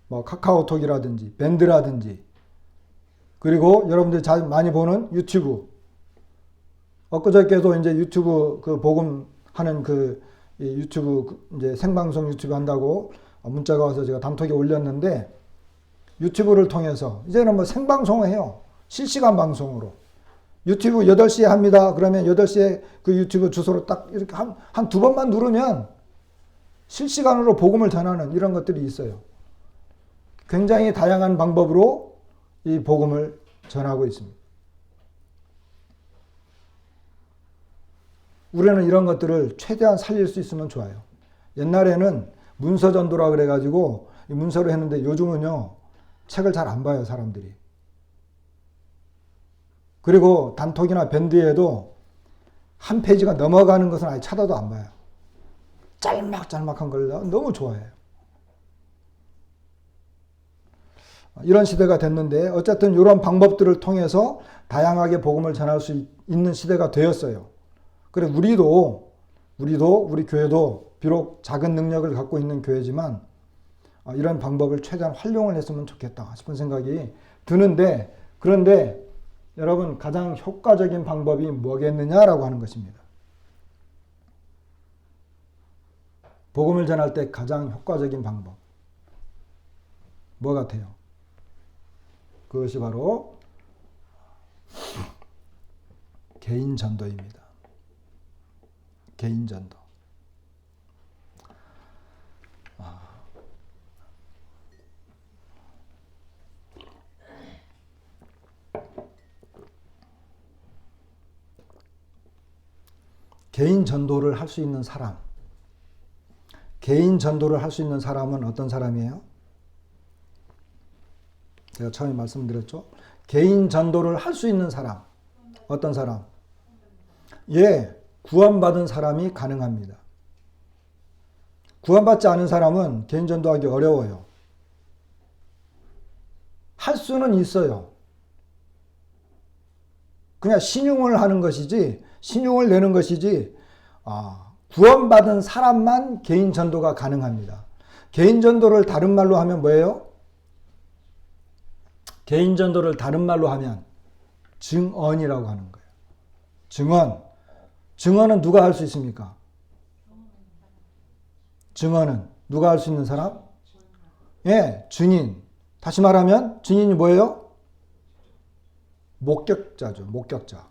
뭐 카카오톡이라든지 밴드라든지, 그리고 여러분들이 많이 보는 유튜브. 엊그저께도 이제 유튜브 그 복음하는 그 유튜브 이제 생방송 유튜브 한다고 문자가 와서 제가 단톡에 올렸는데, 유튜브를 통해서 이제는 뭐 생방송을 해요. 실시간 방송으로. 유튜브 8시에 합니다. 그러면 8시에 그 유튜브 주소로 딱 이렇게 한 두 번만 누르면 실시간으로 복음을 전하는 이런 것들이 있어요. 굉장히 다양한 방법으로 이 복음을 전하고 있습니다. 우리는 이런 것들을 최대한 살릴 수 있으면 좋아요. 옛날에는 문서 전도라 그래가지고 이 문서로 했는데, 요즘은요 책을 잘 안 봐요, 사람들이. 그리고 단톡이나 밴드에도 한 페이지가 넘어가는 것은 아예 쳐다도 안 봐요. 짤막짤막한 걸 너무 좋아해요. 이런 시대가 됐는데, 어쨌든 이런 방법들을 통해서 다양하게 복음을 전할 수 있는 시대가 되었어요. 그래, 우리 교회도 비록 작은 능력을 갖고 있는 교회지만 이런 방법을 최대한 활용을 했으면 좋겠다 싶은 생각이 드는데, 그런데 여러분, 가장 효과적인 방법이 뭐겠느냐라고 하는 것입니다. 복음을 전할 때 가장 효과적인 방법 뭐 같아요? 그것이 바로 개인 전도입니다. 개인 전도. 개인 전도를 할 수 있는 사람. 개인 전도를 할 수 있는 사람은 어떤 사람이에요? 제가 처음에 말씀드렸죠. 개인 전도를 할 수 있는 사람. 어떤 사람? 예, 구원받은 사람이 가능합니다. 구원받지 않은 사람은 개인 전도하기 어려워요. 할 수는 있어요. 그냥 신용을 하는 것이지, 신용을 내는 것이지, 구원받은 사람만 개인 전도가 가능합니다. 개인 전도를 다른 말로 하면 뭐예요? 개인 전도를 다른 말로 하면 증언이라고 하는 거예요. 증언. 증언은 누가 할 수 있습니까? 증언은 누가 할 수 있는 사람? 예, 증인. 다시 말하면 증인이 뭐예요? 목격자죠. 목격자.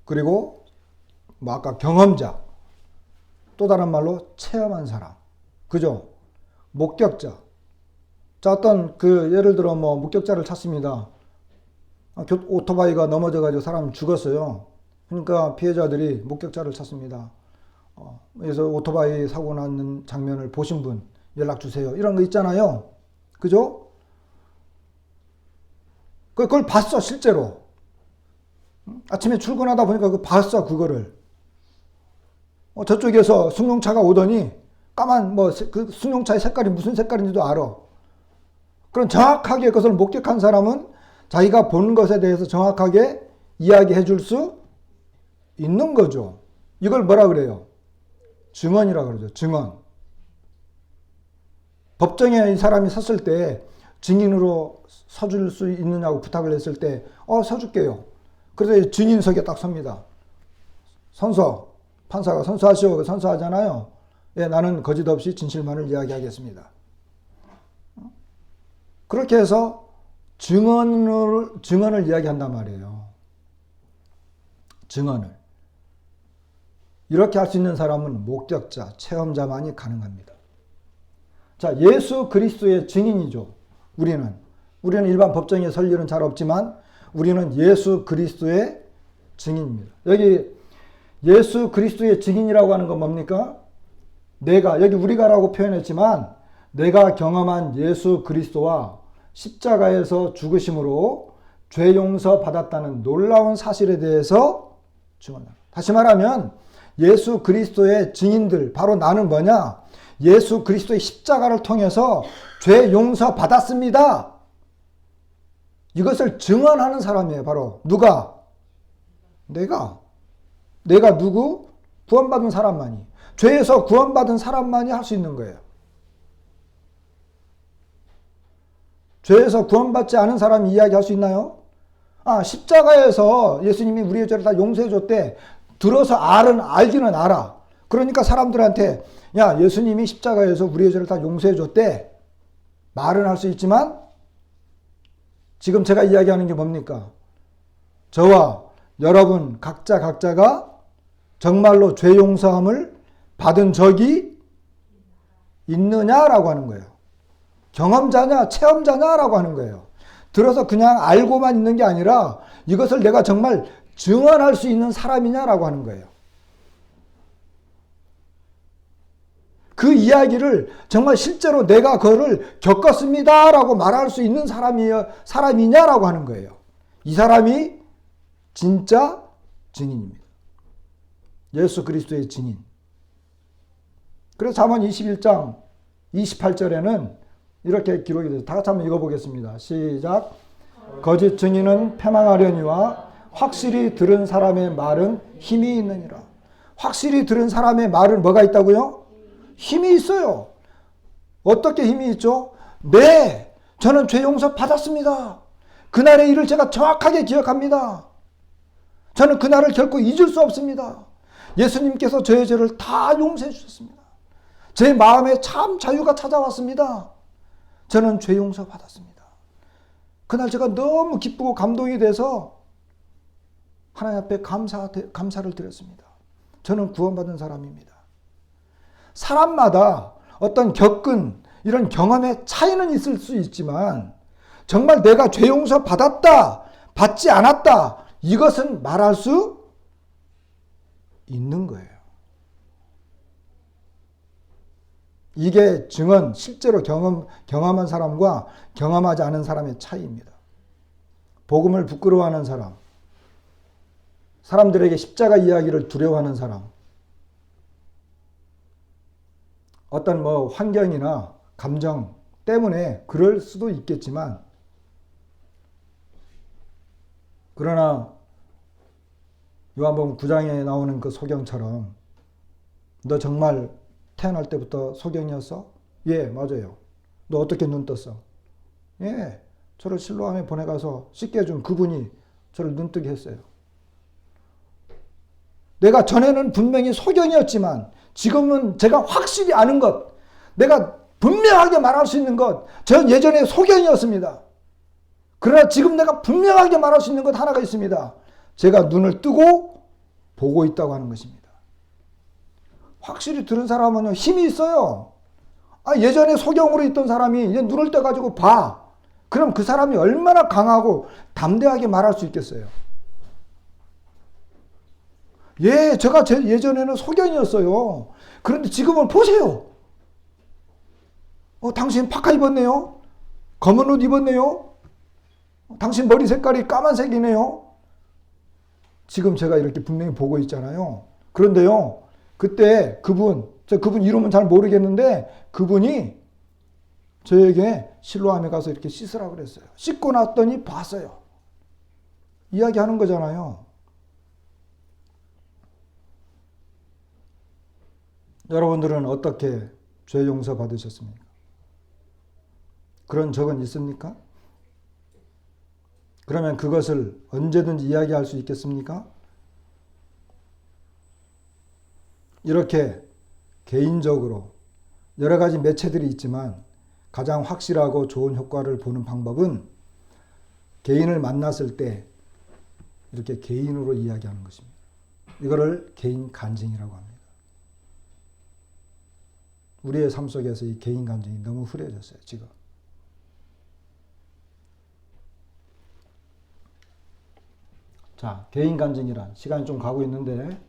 그리고 뭐 아까 경험자. 또 다른 말로 체험한 사람. 그죠? 목격자. 자, 어떤 예를 들어 뭐 목격자를 찾습니다. 오토바이가 넘어져가지고 사람 죽었어요. 그러니까 피해자들이 목격자를 찾습니다. 그래서 오토바이 사고 나는 장면을 보신 분 연락 주세요. 이런 거 있잖아요. 그죠? 그걸 봤어, 실제로. 아침에 출근하다 보니까 봤어, 그거를. 저쪽에서 승용차가 오더니 까만 그 승용차의 색깔이 무슨 색깔인지도 알아. 그럼 정확하게 그것을 목격한 사람은 자기가 본 것에 대해서 정확하게 이야기해 줄 수 있는 거죠. 이걸 뭐라 그래요? 증언이라 그러죠. 증언. 법정에 이 사람이 섰을 때 증인으로 서줄 수 있느냐고 부탁을 했을 때 서줄게요. 그래서 증인석에 딱 섭니다. 선서. 판사가 선서하시오. 선서하잖아요. 예, 나는 거짓 없이 진실만을 이야기하겠습니다. 그렇게 해서 증언을 이야기한단 말이에요. 증언을. 이렇게 할 수 있는 사람은 목격자, 체험자만이 가능합니다. 자, 예수 그리스도의 증인이죠. 우리는 일반 법정에 설 일은 잘 없지만 우리는 예수 그리스도의 증인입니다. 여기 예수 그리스도의 증인이라고 하는 건 뭡니까? 여기 우리가라고 표현했지만 내가 경험한 예수 그리스도와 십자가에서 죽으심으로 죄 용서 받았다는 놀라운 사실에 대해서 증언합니다. 다시 말하면 예수 그리스도의 증인들, 바로 나는 뭐냐? 예수 그리스도의 십자가를 통해서 죄 용서 받았습니다. 이것을 증언하는 사람이에요. 바로 누가? 내가 누구? 구원받은 사람만이. 죄에서 구원받은 사람만이 할 수 있는 거예요. 죄에서 구원받지 않은 사람이 이야기할 수 있나요? 십자가에서 예수님이 우리의 죄를 다 용서해 줬대. 들어서 알기는 알아. 그러니까 사람들한테 야, 예수님이 십자가에서 우리의 죄를 다 용서해 줬대. 말은 할 수 있지만 지금 제가 이야기하는 게 뭡니까? 저와 여러분 각자가 정말로 죄 용서함을 받은 적이 있느냐라고 하는 거예요. 경험자냐 체험자냐라고 하는 거예요. 들어서 그냥 알고만 있는 게 아니라 이것을 내가 정말 증언할 수 있는 사람이냐라고 하는 거예요. 그 이야기를 정말 실제로 내가 그거를 겪었습니다라고 말할 수 있는 사람이냐라고 하는 거예요. 이 사람이 진짜 증인입니다. 예수 그리스도의 증인. 그래서 잠언 21장 28절에는 이렇게 기록이 돼서 다 같이 한번 읽어보겠습니다. 시작. 거짓 증인은 패망하려니와 확실히 들은 사람의 말은 힘이 있느니라. 확실히 들은 사람의 말은 뭐가 있다고요? 힘이 있어요. 어떻게 힘이 있죠? 네, 저는 죄 용서 받았습니다. 그날의 일을 제가 정확하게 기억합니다. 저는 그날을 결코 잊을 수 없습니다. 예수님께서 저의 죄를 다 용서해 주셨습니다. 제 마음에 참 자유가 찾아왔습니다. 저는 죄 용서 받았습니다. 그날 제가 너무 기쁘고 감동이 돼서 하나님 앞에 감사를 드렸습니다. 저는 구원받은 사람입니다. 사람마다 어떤 겪은 이런 경험의 차이는 있을 수 있지만 정말 내가 죄 용서 받았다, 받지 않았다 이것은 말할 수 있는 거예요. 이게 증언, 실제로 경험한 사람과 경험하지 않은 사람의 차이입니다. 복음을 부끄러워하는 사람, 사람들에게 십자가 이야기를 두려워하는 사람, 어떤 환경이나 감정 때문에 그럴 수도 있겠지만, 그러나 요한복음 9장에 나오는 그 소경처럼 너 정말 태어날 때부터 소경이었어? 예, 맞아요. 너 어떻게 눈 떴어? 예, 저를 실로암에 보내가서 씻게 해준 그분이 저를 눈뜨게 했어요. 내가 전에는 분명히 소경이었지만 지금은 제가 확실히 아는 것, 내가 분명하게 말할 수 있는 것, 전 예전에 소경이었습니다. 그러나 지금 내가 분명하게 말할 수 있는 것 하나가 있습니다. 제가 눈을 뜨고 보고 있다고 하는 것입니다. 확실히 들은 사람은 힘이 있어요. 예전에 소경으로 있던 사람이 이제 눈을 떠가지고 봐. 그럼 그 사람이 얼마나 강하고 담대하게 말할 수 있겠어요. 예, 제가 예전에는 소경이었어요. 그런데 지금은 보세요. 당신 파카 입었네요. 검은 옷 입었네요. 당신 머리 색깔이 까만색이네요. 지금 제가 이렇게 분명히 보고 있잖아요. 그런데요, 그때 그분 이름은 잘 모르겠는데 그분이 저에게 실로암에 가서 이렇게 씻으라고 그랬어요. 씻고 났더니 봤어요. 이야기하는 거잖아요. 여러분들은 어떻게 죄 용서 받으셨습니까? 그런 적은 있습니까? 그러면 그것을 언제든지 이야기할 수 있겠습니까? 이렇게 개인적으로 여러 가지 매체들이 있지만 가장 확실하고 좋은 효과를 보는 방법은 개인을 만났을 때 이렇게 개인으로 이야기하는 것입니다. 이거를 개인 간증이라고 합니다. 우리의 삶 속에서 이 개인 간증이 너무 흐려졌어요, 지금. 자, 개인 간증이란 시간이 좀 가고 있는데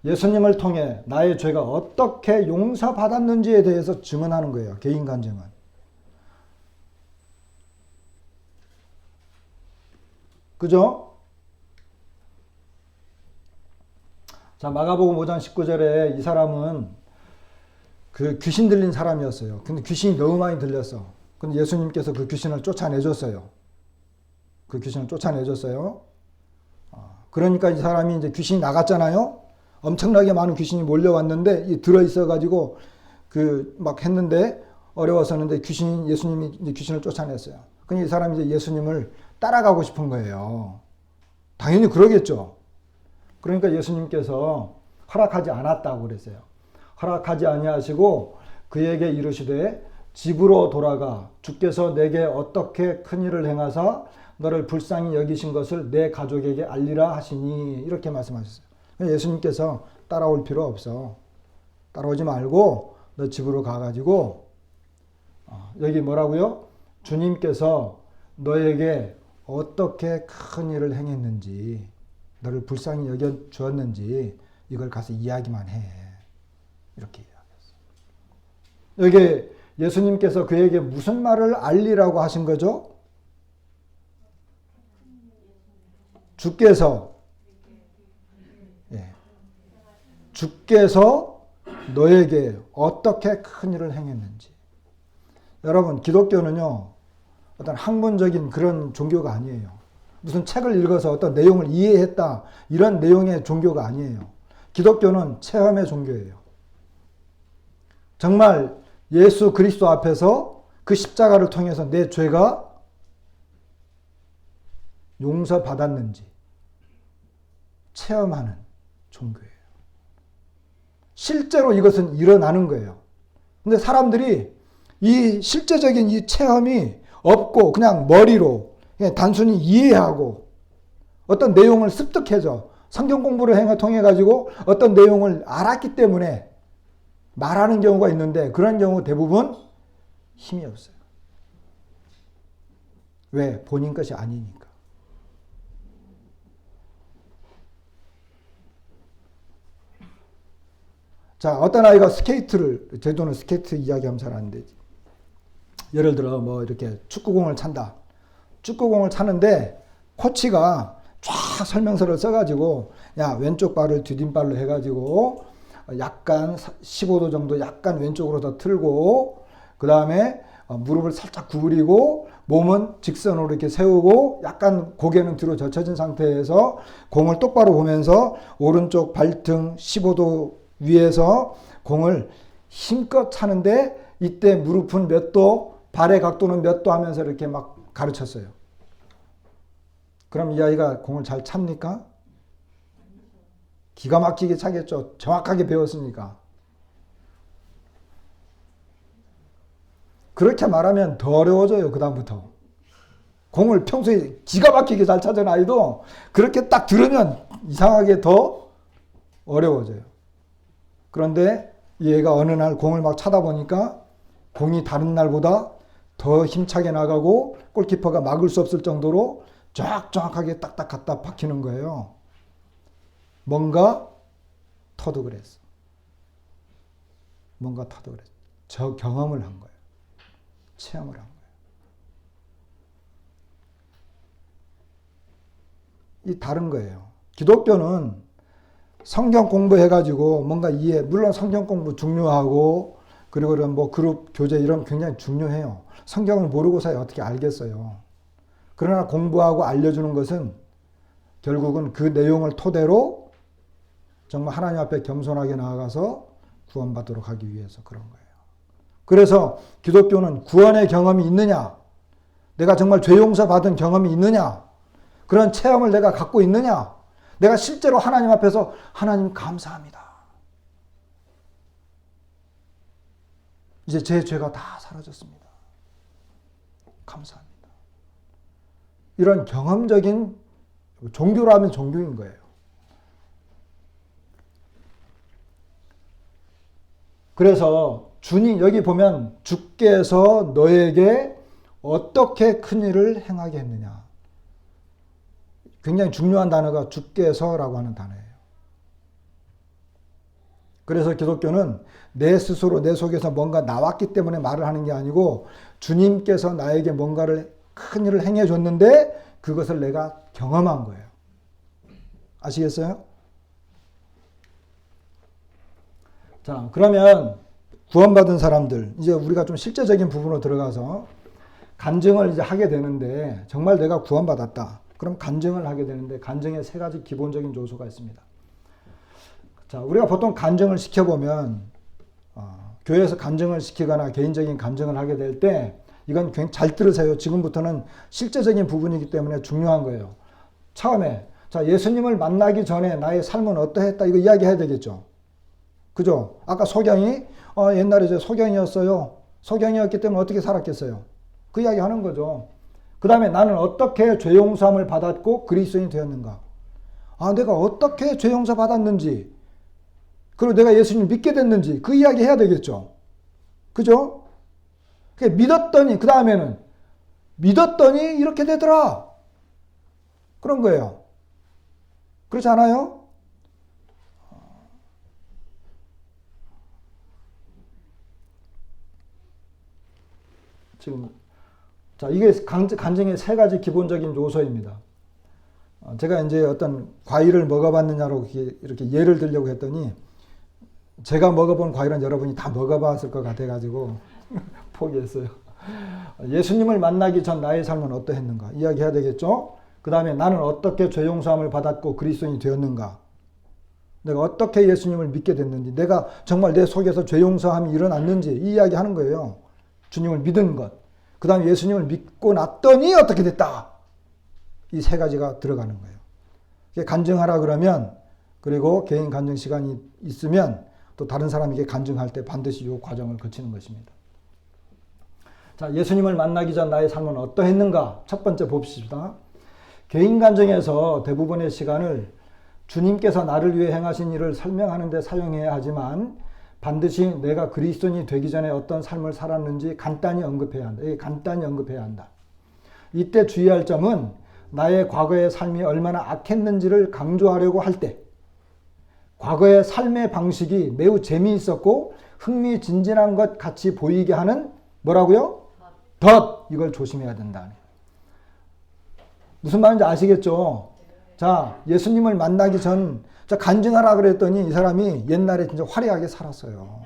예수님을 통해 나의 죄가 어떻게 용서받았는지에 대해서 증언하는 거예요. 개인 간증은. 그죠? 자, 마가복음 5장 19절에 이 사람은 그 귀신 들린 사람이었어요. 근데 귀신이 너무 많이 들렸어. 근데 예수님께서 그 귀신을 쫓아내줬어요. 그 귀신을 쫓아내줬어요. 그러니까 이 사람이 이제 귀신이 나갔잖아요. 엄청나게 많은 귀신이 몰려왔는데 이 들어 있어가지고 그 막 했는데 어려웠었는데 예수님이 이제 귀신을 쫓아냈어요. 그러니 이 사람이 이제 예수님을 따라가고 싶은 거예요. 당연히 그러겠죠. 그러니까 예수님께서 허락하지 않았다고 그랬어요. 허락하지 아니하시고 그에게 이르시되 집으로 돌아가 주께서 내게 어떻게 큰 일을 행하사 너를 불쌍히 여기신 것을 내 가족에게 알리라 하시니 이렇게 말씀하셨어요. 예수님께서 따라올 필요 없어. 따라오지 말고 너 집으로 가가지고 여기 뭐라고요? 주님께서 너에게 어떻게 큰 일을 행했는지 너를 불쌍히 여겨 주었는지 이걸 가서 이야기만 해. 이렇게 이야기했어요. 여기 예수님께서 그에게 무슨 말을 알리라고 하신 거죠? 주께서 너에게 어떻게 큰 일을 행했는지. 여러분, 기독교는요, 어떤 학문적인 그런 종교가 아니에요. 무슨 책을 읽어서 어떤 내용을 이해했다, 이런 내용의 종교가 아니에요. 기독교는 체험의 종교예요. 정말 예수 그리스도 앞에서 그 십자가를 통해서 내 죄가 용서받았는지 체험하는 종교예요. 실제로 이것은 일어나는 거예요. 근데 사람들이 이 실제적인 이 체험이 없고 그냥 머리로 그냥 단순히 이해하고 어떤 내용을 습득해서 성경 공부를 통해 가지고 어떤 내용을 알았기 때문에 말하는 경우가 있는데 그런 경우 대부분 힘이 없어요. 왜? 본인 것이 아니니까. 자, 어떤 아이가 제주도는 스케이트 이야기하면 잘 안 되지. 예를 들어 뭐 이렇게 축구공을 찬다. 축구공을 차는데 코치가 쫙 설명서를 써가지고 야, 왼쪽 발을 디딤발로 해가지고 약간 15도 정도 약간 왼쪽으로 더 틀고 그 다음에 무릎을 살짝 구부리고 몸은 직선으로 이렇게 세우고 약간 고개는 뒤로 젖혀진 상태에서 공을 똑바로 보면서 오른쪽 발등 15도 위에서 공을 힘껏 차는데 이때 무릎은 몇 도, 발의 각도는 몇 도 하면서 이렇게 막 가르쳤어요. 그럼 이 아이가 공을 잘 찹니까? 기가 막히게 차겠죠. 정확하게 배웠으니까. 그렇게 말하면 더 어려워져요. 그 다음부터. 공을 평소에 기가 막히게 잘 차던 아이도 그렇게 딱 들으면 이상하게 더 어려워져요. 그런데 이 애가 어느 날 공을 막 차다 보니까 공이 다른 날보다 더 힘차게 나가고 골키퍼가 막을 수 없을 정도로 정확하게 딱딱 갖다 박히는 거예요. 뭔가 터득을 했어. 저 경험을 한 거예요. 체험을 한 거예요. 이 다른 거예요. 기독교는 성경 공부해가지고 뭔가 물론 성경 공부 중요하고 그리고 이런 뭐 그룹 교제 이런 굉장히 중요해요. 성경을 모르고서 어떻게 알겠어요. 그러나 공부하고 알려주는 것은 결국은 그 내용을 토대로 정말 하나님 앞에 겸손하게 나아가서 구원받도록 하기 위해서 그런 거예요. 그래서 기독교는 구원의 경험이 있느냐? 내가 정말 죄 용서받은 경험이 있느냐? 그런 체험을 내가 갖고 있느냐? 내가 실제로 하나님 앞에서 하나님 감사합니다. 이제 제 죄가 다 사라졌습니다. 감사합니다. 이런 경험적인 종교라면 종교인 거예요. 그래서 주님 여기 보면 주께서 너에게 어떻게 큰 일을 행하게 했느냐. 굉장히 중요한 단어가 주께서라고 하는 단어예요. 그래서 기독교는 내 스스로 내 속에서 뭔가 나왔기 때문에 말을 하는 게 아니고 주님께서 나에게 뭔가를 큰 일을 행해 줬는데 그것을 내가 경험한 거예요. 아시겠어요? 자, 그러면 구원받은 사람들, 이제 우리가 좀 실제적인 부분으로 들어가서 간증을 이제 하게 되는데 정말 내가 구원받았다. 그럼 간증을 하게 되는데 간증에 세 가지 기본적인 요소가 있습니다. 자, 우리가 보통 간증을 시켜보면, 교회에서 간증을 시키거나 개인적인 간증을 하게 될 때, 이건 굉장히 잘 들으세요. 지금부터는 실제적인 부분이기 때문에 중요한 거예요. 처음에, 자, 예수님을 만나기 전에 나의 삶은 어떠했다, 이거 이야기해야 되겠죠. 그죠? 아까 소경이, 옛날에 저 소경이었어요. 소경이었기 때문에 어떻게 살았겠어요? 그 이야기 하는 거죠. 그 다음에 나는 어떻게 죄 용서함을 받았고 그리스도인이 되었는가? 내가 어떻게 죄 용서 받았는지, 그리고 내가 예수님 믿게 됐는지 그 이야기 해야 되겠죠. 그죠? 믿었더니, 그 다음에는 믿었더니 이렇게 되더라. 그런 거예요. 그렇지 않아요? 지금, 자, 이게 간증의 세 가지 기본적인 요소입니다. 제가 이제 어떤 과일을 먹어봤느냐로 이렇게 예를 들려고 했더니, 제가 먹어본 과일은 여러분이 다 먹어봤을 것 같아가지고 포기했어요. 예수님을 만나기 전 나의 삶은 어떠했는가 이야기해야 되겠죠. 그 다음에 나는 어떻게 죄 용서함을 받았고 그리스도인이 되었는가, 내가 어떻게 예수님을 믿게 됐는지, 내가 정말 내 속에서 죄 용서함이 일어났는지 이 이야기 하는 거예요. 주님을 믿은 것, 그 다음에 예수님을 믿고 났더니 어떻게 됐다, 이 세 가지가 들어가는 거예요. 간증하라 그러면, 그리고 개인 간증 시간이 있으면 또 다른 사람에게 간증할 때 반드시 이 과정을 거치는 것입니다. 자, 예수님을 만나기 전 나의 삶은 어떠했는가? 첫 번째 봅시다. 개인 간증에서 대부분의 시간을 주님께서 나를 위해 행하신 일을 설명하는 데 사용해야 하지만, 반드시 내가 그리스도인이 되기 전에 어떤 삶을 살았는지 간단히 언급해야 한다. 간단히 언급해야 한다. 이때 주의할 점은 나의 과거의 삶이 얼마나 악했는지를 강조하려고 할 때, 과거의 삶의 방식이 매우 재미있었고 흥미진진한 것 같이 보이게 하는 뭐라고요? 덫. 이걸 조심해야 된다. 무슨 말인지 아시겠죠? 자, 예수님을 만나기 전, 자, 간증하라 그랬더니 이 사람이 옛날에 진짜 화려하게 살았어요.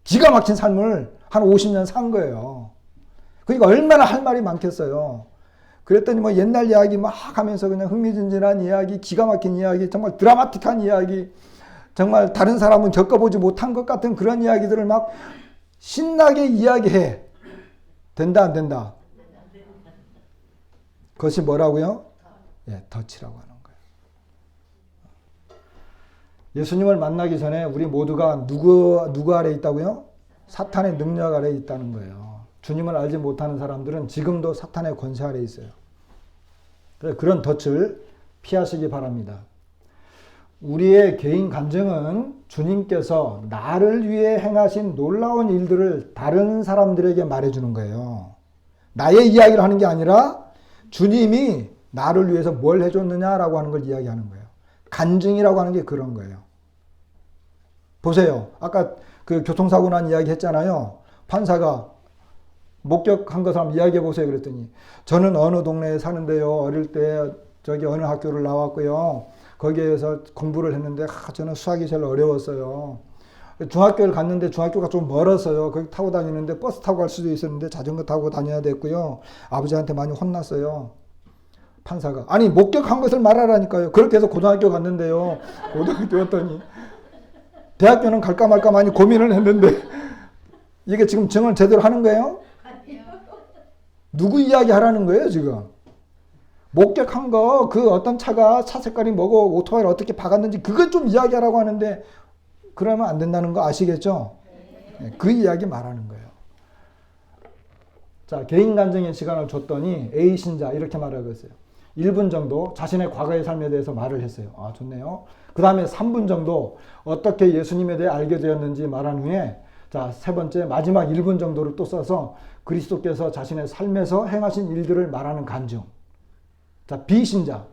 기가 막힌 삶을 한 50년 산 거예요. 그러니까 얼마나 할 말이 많겠어요. 그랬더니 뭐 옛날 이야기 막 하면서 그냥 흥미진진한 이야기, 기가 막힌 이야기, 정말 드라마틱한 이야기, 정말 다른 사람은 겪어보지 못한 것 같은 그런 이야기들을 막 신나게 이야기해. 된다, 안 된다? 그것이 뭐라고요? 덫이라고 하는 거예요. 예수님을 만나기 전에 우리 모두가 누구 아래 있다고요? 사탄의 능력 아래 있다는 거예요. 주님을 알지 못하는 사람들은 지금도 사탄의 권세 아래 있어요. 그런 덫을 피하시기 바랍니다. 우리의 개인 간증은 주님께서 나를 위해 행하신 놀라운 일들을 다른 사람들에게 말해주는 거예요. 나의 이야기를 하는 게 아니라 주님이 나를 위해서 뭘 해줬느냐라고 하는 걸 이야기하는 거예요. 간증이라고 하는 게 그런 거예요. 보세요. 아까 그 교통사고 난 이야기 했잖아요. 판사가 목격한 것을 한번 이야기해 보세요. 그랬더니 저는 어느 동네에 사는데요. 어릴 때 저기 어느 학교를 나왔고요. 거기에서 공부를 했는데 저는 수학이 제일 어려웠어요. 중학교를 갔는데 중학교가 좀 멀었어요. 거기 타고 다니는데 버스 타고 갈 수도 있었는데 자전거 타고 다녀야 됐고요. 아버지한테 많이 혼났어요. 판사가. 아니 목격한 것을 말하라니까요. 그렇게 해서 고등학교 갔는데요. 고등학교 갔더니 대학교는 갈까 말까 많이 고민을 했는데 이게 지금 증언을 제대로 하는 거예요? 누구 이야기 하라는 거예요 지금? 목격한 거, 그 어떤 차가 차 색깔이 뭐고 오토바이를 어떻게 박았는지 그것 좀 이야기하라고 하는데 그러면 안 된다는 거 아시겠죠? 그 이야기 말하는 거예요. 자, 개인 간증의 시간을 줬더니 A 신자 이렇게 말하고 있어요. 1분 정도 자신의 과거의 삶에 대해서 말을 했어요. 아, 좋네요. 그 다음에 3분 정도 어떻게 예수님에 대해 알게 되었는지 말한 후에, 자, 세 번째 마지막 1분 정도를 또 써서 그리스도께서 자신의 삶에서 행하신 일들을 말하는 간증. 자, 비신자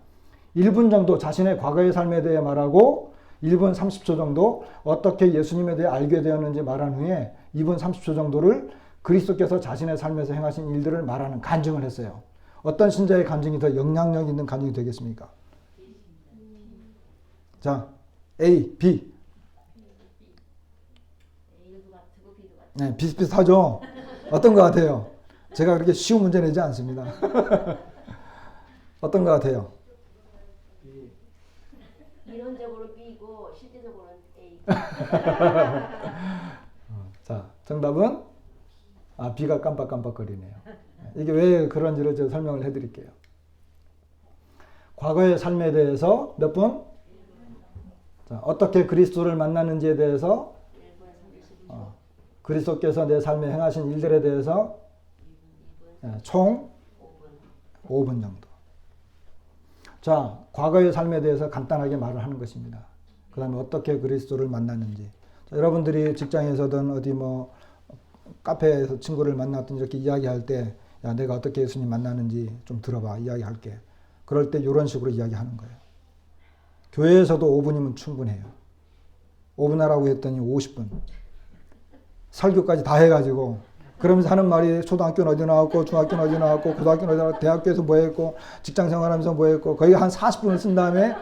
1분 정도 자신의 과거의 삶에 대해 말하고 1분 30초 정도 어떻게 예수님에 대해 알게 되었는지 말한 후에 2분 30초 정도를 그리스도께서 자신의 삶에서 행하신 일들을 말하는 간증을 했어요. 어떤 신자의 간증이 더 영향력 있는 간증이 되겠습니까? 자, A, B. 네, 비슷비슷하죠? 어떤 것 같아요? 제가 그렇게 쉬운 문제 내지 않습니다. 어떤 것 같아요? 이론적으로 B고 실제적으로는 A. 자, 정답은 B가 깜빡깜빡거리네요. 이게 왜 그런지를 제가 설명을 해드릴게요. 과거의 삶에 대해서 몇 분? 자, 어떻게 그리스도를 만나는지에 대해서 그리스도께서 내 삶에 행하신 일들에 대해서 총 5분 정도. 자, 과거의 삶에 대해서 간단하게 말을 하는 것입니다. 그 다음에 어떻게 그리스도를 만났는지. 자, 여러분들이 직장에서든 어디 뭐 카페에서 친구를 만났든 이렇게 이야기할 때, 야, 내가 어떻게 예수님 만나는지 좀 들어봐, 이야기할게. 그럴 때 이런 식으로 이야기하는 거예요. 교회에서도 5분이면 충분해요. 5분 하라고 했더니 50분. 설교까지 다 해가지고 그러면서 하는 말이 초등학교는 어디 나왔고 중학교는 어디 나왔고 고등학교는 어디 나왔고 대학교에서 뭐 했고 직장 생활하면서 뭐 했고 거의 한 40분을 쓴 다음에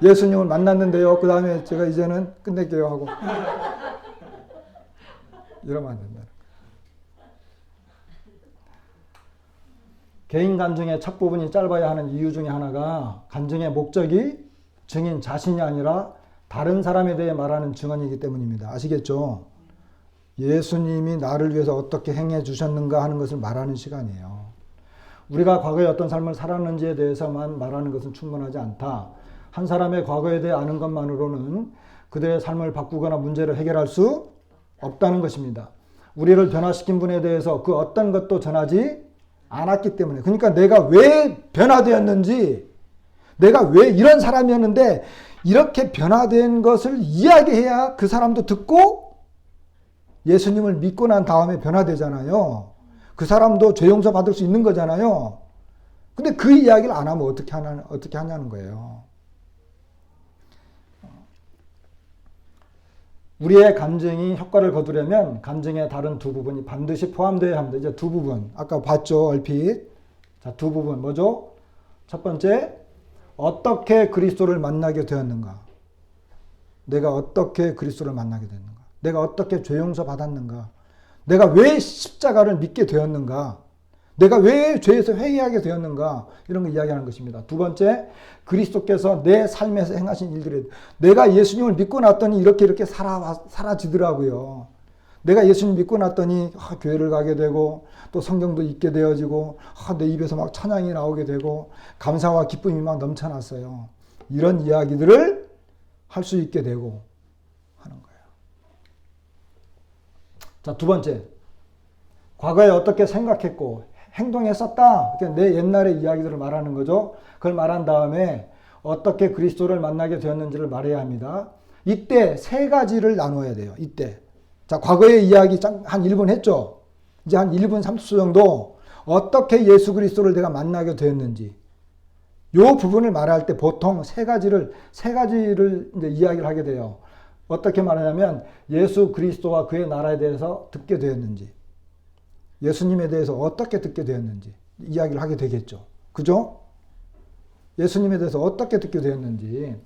예수님을 만났는데요. 그 다음에 제가 이제는 끝낼게요 하고 이러면 안 된다. 개인 간증의 첫 부분이 짧아야 하는 이유 중에 하나가 간증의 목적이 증인 자신이 아니라 다른 사람에 대해 말하는 증언이기 때문입니다. 아시겠죠? 예수님이 나를 위해서 어떻게 행해 주셨는가 하는 것을 말하는 시간이에요. 우리가 과거에 어떤 삶을 살았는지에 대해서만 말하는 것은 충분하지 않다. 한 사람의 과거에 대해 아는 것만으로는 그들의 삶을 바꾸거나 문제를 해결할 수 없다는 것입니다. 우리를 변화시킨 분에 대해서 그 어떤 것도 전하지 않았기 때문에. 그러니까 내가 왜 변화되었는지, 내가 왜 이런 사람이었는데 이렇게 변화된 것을 이야기해야 그 사람도 듣고 예수님을 믿고 난 다음에 변화되잖아요. 그 사람도 죄 용서 받을 수 있는 거잖아요. 근데 그 이야기를 안 하면 어떻게 하냐는 거예요. 우리의 간증이 효과를 거두려면 간증의 다른 두 부분이 반드시 포함되어야 합니다. 이제 두 부분. 아까 봤죠, 얼핏. 자, 두 부분. 뭐죠? 첫 번째, 어떻게 그리스도를 만나게 되었는가? 내가 어떻게 그리스도를 만나게 됐는가? 내가 어떻게 죄 용서 받았는가? 내가 왜 십자가를 믿게 되었는가? 내가 왜 죄에서 회개하게 되었는가? 이런 거 이야기하는 것입니다. 두 번째, 그리스도께서 내 삶에서 행하신 일들에 내가 예수님을 믿고 났더니 이렇게 사라지더라고요. 내가 예수님 믿고 났더니 교회를 가게 되고 또 성경도 읽게 되어지고 내 입에서 막 찬양이 나오게 되고 감사와 기쁨이 막 넘쳐났어요. 이런 이야기들을 할 수 있게 되고 하는 거예요. 자, 두 번째, 과거에 어떻게 생각했고 행동했었다. 내 옛날의 이야기들을 말하는 거죠. 그걸 말한 다음에 어떻게 그리스도를 만나게 되었는지를 말해야 합니다. 이때 세 가지를 나눠야 돼요. 이때. 자, 과거의 이야기 한 1분 했죠. 이제 한 1분 30초 정도 어떻게 예수 그리스도를 내가 만나게 되었는지 요 부분을 말할 때 보통 세 가지를 이제 이야기를 하게 돼요. 어떻게 말하냐면 예수 그리스도와 그의 나라에 대해서 듣게 되었는지, 예수님에 대해서 어떻게 듣게 되었는지 이야기를 하게 되겠죠. 그죠? 예수님에 대해서 어떻게 듣게 되었는지,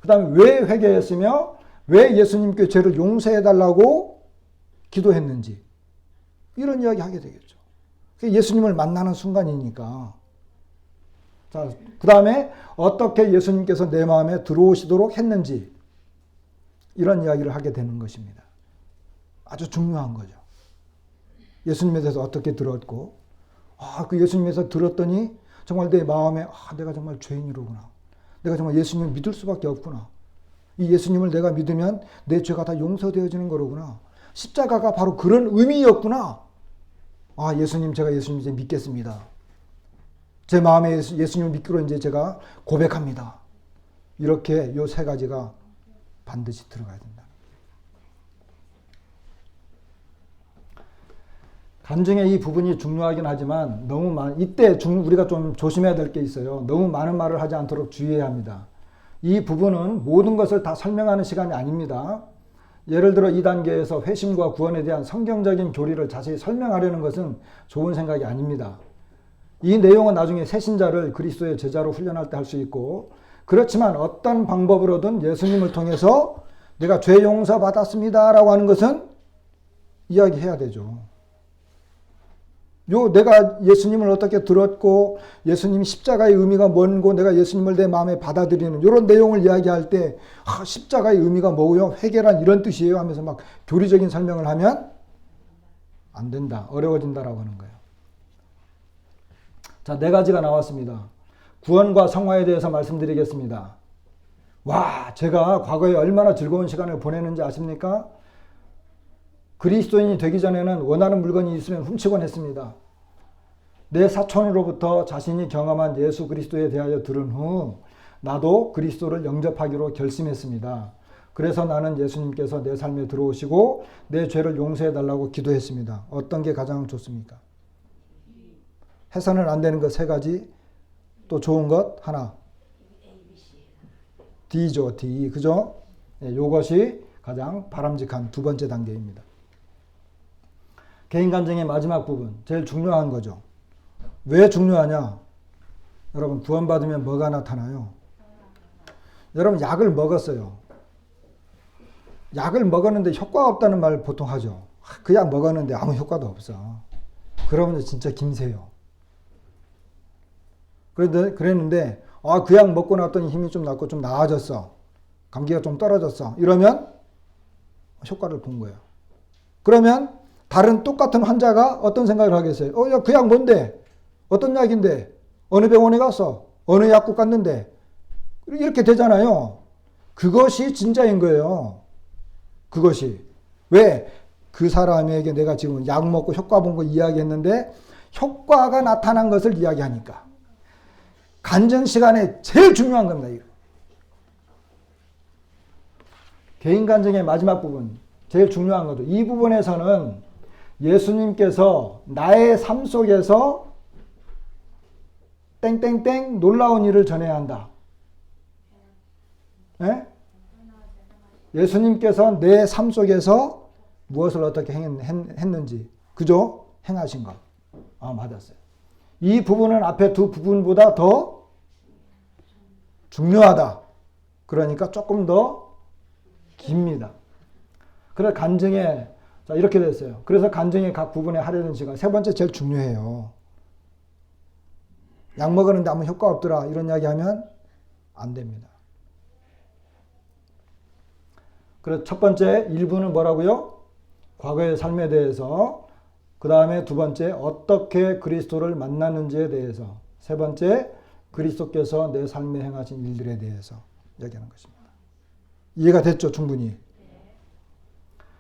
그 다음에 왜 회개했으며 왜 예수님께 죄를 용서해달라고 기도했는지 이런 이야기 하게 되겠죠. 예수님을 만나는 순간이니까. 자, 그 다음에 어떻게 예수님께서 내 마음에 들어오시도록 했는지 이런 이야기를 하게 되는 것입니다. 아주 중요한 거죠. 예수님에 대해서 어떻게 들었고, 그 예수님에서 들었더니 정말 내 마음에 내가 정말 죄인이로구나. 내가 정말 예수님을 믿을 수밖에 없구나. 이 예수님을 내가 믿으면 내 죄가 다 용서되어지는 거로구나. 십자가가 바로 그런 의미였구나. 예수님, 제가 예수님 이제 믿겠습니다. 제 마음에 예수님을 믿기로 이제 제가 고백합니다. 이렇게 요 세 가지가 반드시 들어가야 된다. 간증의 이 부분이 중요하긴 하지만 이때 우리가 좀 조심해야 될 게 있어요. 너무 많은 말을 하지 않도록 주의해야 합니다. 이 부분은 모든 것을 다 설명하는 시간이 아닙니다. 예를 들어 2단계에서 회심과 구원에 대한 성경적인 교리를 자세히 설명하려는 것은 좋은 생각이 아닙니다. 이 내용은 나중에 새신자를 그리스도의 제자로 훈련할 때 할 수 있고, 그렇지만 어떤 방법으로든 예수님을 통해서 내가 죄 용서 받았습니다 라고 하는 것은 이야기해야 되죠. 내가 예수님을 어떻게 들었고 예수님 십자가의 의미가 뭔고 내가 예수님을 내 마음에 받아들이는 이런 내용을 이야기할 때 십자가의 의미가 뭐고요? 회개란 이런 뜻이에요 하면서 막 교리적인 설명을 하면 안 된다. 어려워진다라고 하는 거예요. 자, 4가지가 나왔습니다. 구원과 성화에 대해서 말씀드리겠습니다. 와, 제가 과거에 얼마나 즐거운 시간을 보내는지 아십니까? 그리스도인이 되기 전에는 원하는 물건이 있으면 훔치곤 했습니다. 내 사촌으로부터 자신이 경험한 예수 그리스도에 대하여 들은 후 나도 그리스도를 영접하기로 결심했습니다. 그래서 나는 예수님께서 내 삶에 들어오시고 내 죄를 용서해 달라고 기도했습니다. 어떤 게 가장 좋습니까? 해서는 안 되는 것 3가지, 또 좋은 것 하나. D죠, D. 그죠? 이것이 가장 바람직한 2번째 단계입니다. 개인 감정의 마지막 부분, 제일 중요한 거죠. 왜 중요하냐? 여러분, 구원받으면 뭐가 나타나요? 여러분, 약을 먹었어요. 약을 먹었는데 효과가 없다는 말 보통 하죠. 그 약 먹었는데 아무 효과도 없어. 그러면 진짜 김새요. 그랬는데 그 약 먹고 났더니 힘이 좀 났고 좀 나아졌어. 감기가 좀 떨어졌어. 이러면 효과를 본 거예요. 그러면 다른 똑같은 환자가 어떤 생각을 하겠어요? 야, 그 약 뭔데? 어떤 약인데? 어느 병원에 갔어? 어느 약국 갔는데? 이렇게 되잖아요. 그것이 진짜인 거예요. 그것이. 왜? 그 사람에게 내가 지금 약 먹고 효과 본 거 이야기했는데 효과가 나타난 것을 이야기하니까. 간증 시간에 제일 중요한 겁니다. 이거. 개인 간증의 마지막 부분, 제일 중요한 거죠. 이 부분에서는 예수님께서 나의 삶 속에서 땡땡땡 놀라운 일을 전해야 한다. 네? 예수님께서 내 삶 속에서 무엇을 어떻게 했는지, 그죠? 행하신 것. 맞았어요. 이 부분은 앞에 2 부분보다 더 중요하다. 그러니까 조금 더 깁니다. 그래서 간증에, 자, 이렇게 됐어요. 그래서 간증의 각 부분에 하려는 시간. 3번째 제일 중요해요. 약 먹었는데 아무 효과 없더라. 이런 이야기 하면 안 됩니다. 그래서 첫 번째 1부는 뭐라고요? 과거의 삶에 대해서. 그 다음에 2번째 어떻게 그리스도를 만났는지에 대해서. 3번째 그리스도께서 내 삶에 행하신 일들에 대해서 이야기하는 것입니다. 이해가 됐죠? 충분히.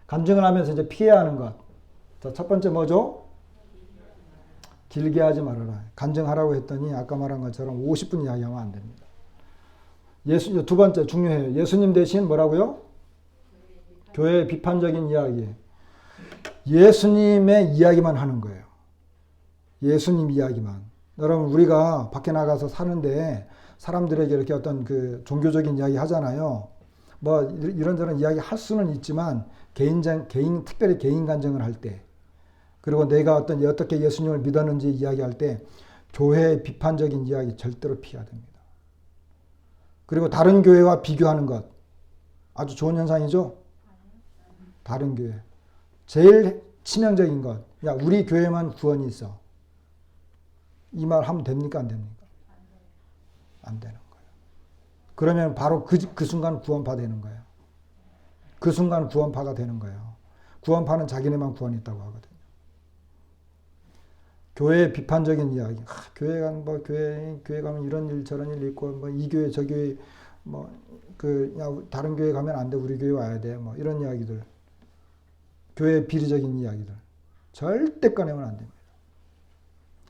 간증을 하면서 이제 피해야 하는 것. 자, 첫 번째 뭐죠? 길게 하지 말아라. 간증하라고 했더니 아까 말한 것처럼 50분 이야기하면 안 됩니다. 2번째 중요해요. 예수님 대신 뭐라고요? 교회의 비판적인 이야기. 예수님의 이야기만 하는 거예요. 예수님 이야기만. 여러분, 우리가 밖에 나가서 사는데 사람들에게 이렇게 어떤 그 종교적인 이야기 하잖아요. 뭐 이런저런 이야기 할 수는 있지만 특별히 개인 간증을 할 때, 그리고 내가 어떻게 예수님을 믿었는지 이야기할 때 교회의 비판적인 이야기 절대로 피해야 됩니다. 그리고 다른 교회와 비교하는 것 아주 좋은 현상이죠. 다른 교회. 제일 치명적인 것. 야, 우리 교회만 구원이 있어. 이 말 하면 됩니까? 안 됩니까? 안 되는 거예요. 그러면 바로 그 순간 구원파 되는 거예요. 그 순간 구원파가 되는 거예요. 구원파는 자기네만 구원이 있다고 하거든요. 교회의 비판적인 이야기. 교회 가면 이런 일 저런 일 있고, 뭐 이 교회 저 교회 다른 교회 가면 안 돼. 우리 교회 와야 돼. 뭐 이런 이야기들. 교회의 비리적인 이야기들. 절대 꺼내면 안 됩니다.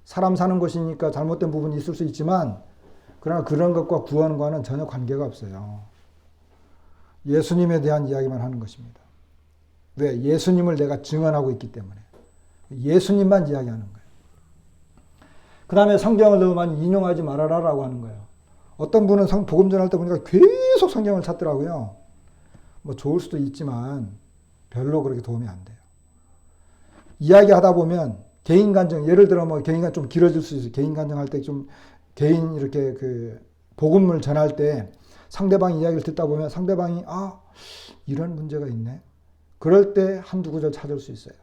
사람 사는 곳이니까 잘못된 부분이 있을 수 있지만, 그러나 그런 것과 구원과는 전혀 관계가 없어요. 예수님에 대한 이야기만 하는 것입니다. 왜? 예수님을 내가 증언하고 있기 때문에. 예수님만 이야기하는 거예요. 그 다음에 성경을 너무 많이 인용하지 말아라라고 하는 거예요. 어떤 분은 복음 전할 때 보니까 계속 성경을 찾더라고요. 뭐 좋을 수도 있지만 별로 그렇게 도움이 안 돼요. 이야기하다 보면 개인 간증, 예를 들어 뭐 개인 간증 좀 길어질 수 있어요. 개인 간증할 때 좀 개인 이렇게 그 복음을 전할 때 상대방 이야기를 듣다 보면 상대방이 이런 문제가 있네. 그럴 때 한두 구절 찾을 수 있어요.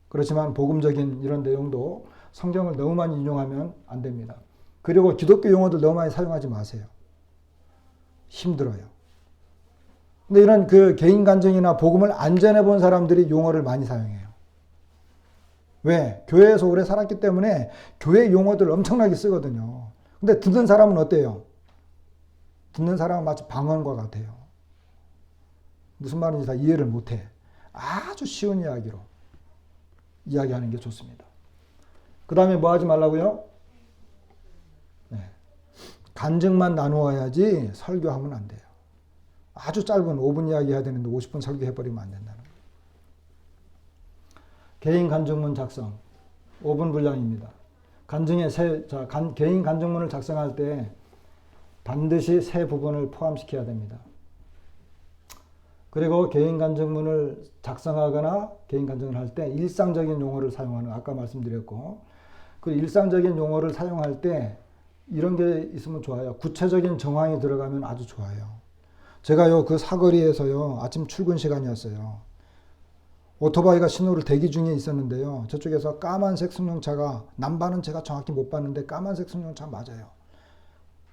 그렇지만 복음적인 이런 내용도 성경을 너무 많이 인용하면 안 됩니다. 그리고 기독교 용어들 너무 많이 사용하지 마세요. 힘들어요. 근데 이런 그 개인 간증이나 복음을 안 전해본 사람들이 용어를 많이 사용해요. 왜? 교회에서 오래 살았기 때문에 교회 용어들 엄청나게 쓰거든요. 근데 듣는 사람은 어때요? 듣는 사람은 마치 방언과 같아요. 무슨 말인지 다 이해를 못해. 아주 쉬운 이야기로 이야기하는 게 좋습니다. 그 다음에 뭐 하지 말라고요? 네. 간증만 나누어야지 설교하면 안 돼요. 아주 짧은 5분 이야기 해야 되는데 50분 설교해버리면 안 된다는 거예요. 개인 간증문 작성 5분 분량입니다. 개인 간증문을 작성할 때 반드시 세 부분을 포함시켜야 됩니다. 그리고 개인 간증문을 작성하거나 개인 간증을 할 때 일상적인 용어를 사용하는, 아까 말씀드렸고, 그 일상적인 용어를 사용할 때 이런 게 있으면 좋아요. 구체적인 정황이 들어가면 아주 좋아요. 제가요, 그 사거리에서요, 아침 출근 시간이었어요. 오토바이가 신호를 대기 중에 있었는데요. 저쪽에서 까만색 승용차가, 남바는 제가 정확히 못 봤는데 까만색 승용차 맞아요.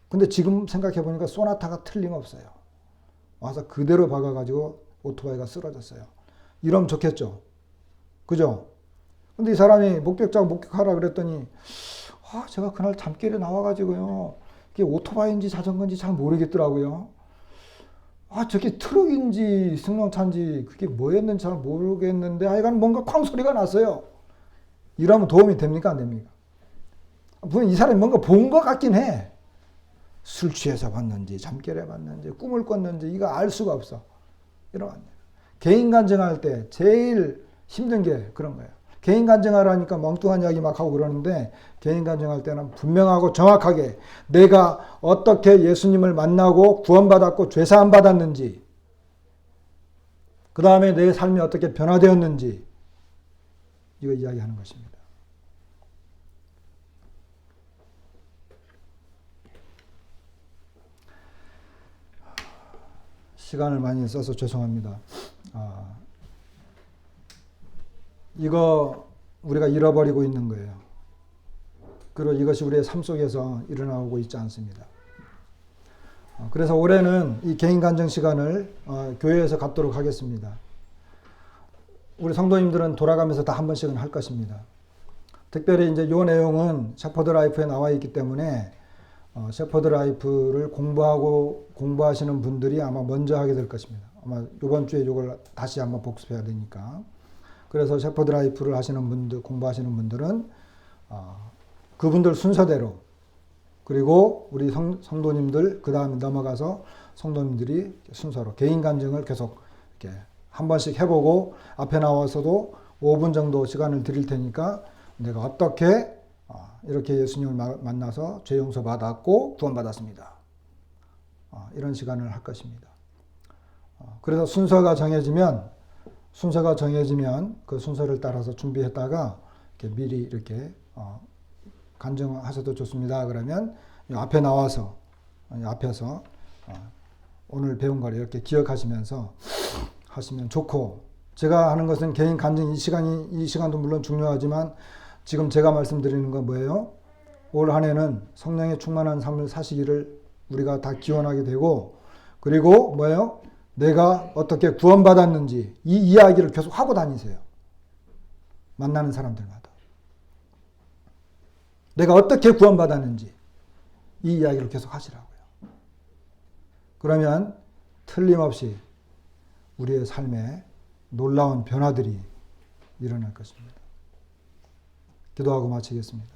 근데 지금 생각해보니까 소나타가 틀림없어요. 와서 그대로 박아가지고 오토바이가 쓰러졌어요. 이러면 좋겠죠? 그죠? 근데 이 사람이 목격자가 목격하라 그랬더니, 제가 그날 잠길에 나와가지고요, 이게 오토바이인지 자전거인지 잘 모르겠더라고요. 저게 트럭인지 승용차인지 그게 뭐였는지 잘 모르겠는데 하여간 뭔가 쾅 소리가 났어요. 이러면 도움이 됩니까? 안 됩니까? 물론 이 사람이 뭔가 본 것 같긴 해. 술 취해서 봤는지 잠결에 봤는지 꿈을 꿨는지 이거 알 수가 없어. 이러면 안 돼요. 개인 간증할 때 제일 힘든 게 그런 거예요. 개인 간증하라니까 멍뚱한 이야기 막 하고 그러는데, 개인 간증할 때는 분명하고 정확하게 내가 어떻게 예수님을 만나고 구원받았고 죄사함 받았는지, 그 다음에 내 삶이 어떻게 변화되었는지, 이거 이야기하는 것입니다. 시간을 많이 써서 죄송합니다. 이거 우리가 잃어버리고 있는 거예요. 그리고 이것이 우리의 삶 속에서 일어나고 있지 않습니다. 그래서 올해는 이 개인 간증 시간을 교회에서 갖도록 하겠습니다. 우리 성도님들은 돌아가면서 다 한 번씩은 할 것입니다. 특별히 이제 이 내용은 셰퍼드 라이프에 나와 있기 때문에 셰퍼드 라이프를 공부하시는 분들이 아마 먼저 하게 될 것입니다. 아마 이번 주에 이걸 다시 한번 복습해야 되니까. 그래서 셰퍼드 라이프를 하시는 분들, 공부하시는 분들은 그분들 순서대로, 그리고 우리 성도님들 그 다음에 넘어가서 성도님들이 순서로 개인 간증을 계속 이렇게 한 번씩 해보고, 앞에 나와서도 5분 정도 시간을 드릴 테니까 내가 어떻게 이렇게 예수님을 만나서 죄 용서 받았고 구원받았습니다. 이런 시간을 할 것입니다. 그래서 순서가 정해지면 그 순서를 따라서 준비했다가 이렇게 미리 이렇게 간증하셔도 좋습니다. 그러면 앞에 나와서 앞에서 오늘 배운 걸 이렇게 기억하시면서 하시면 좋고, 제가 하는 것은 개인 간증 이 시간도 물론 중요하지만 지금 제가 말씀드리는 건 뭐예요? 올 한 해는 성령의 충만한 삶을 사시기를 우리가 다 기원하게 되고, 그리고 뭐예요? 내가 어떻게 구원받았는지 이 이야기를 계속 하고 다니세요. 만나는 사람들마다. 내가 어떻게 구원받았는지 이 이야기를 계속 하시라고요. 그러면 틀림없이 우리의 삶에 놀라운 변화들이 일어날 것입니다. 기도하고 마치겠습니다.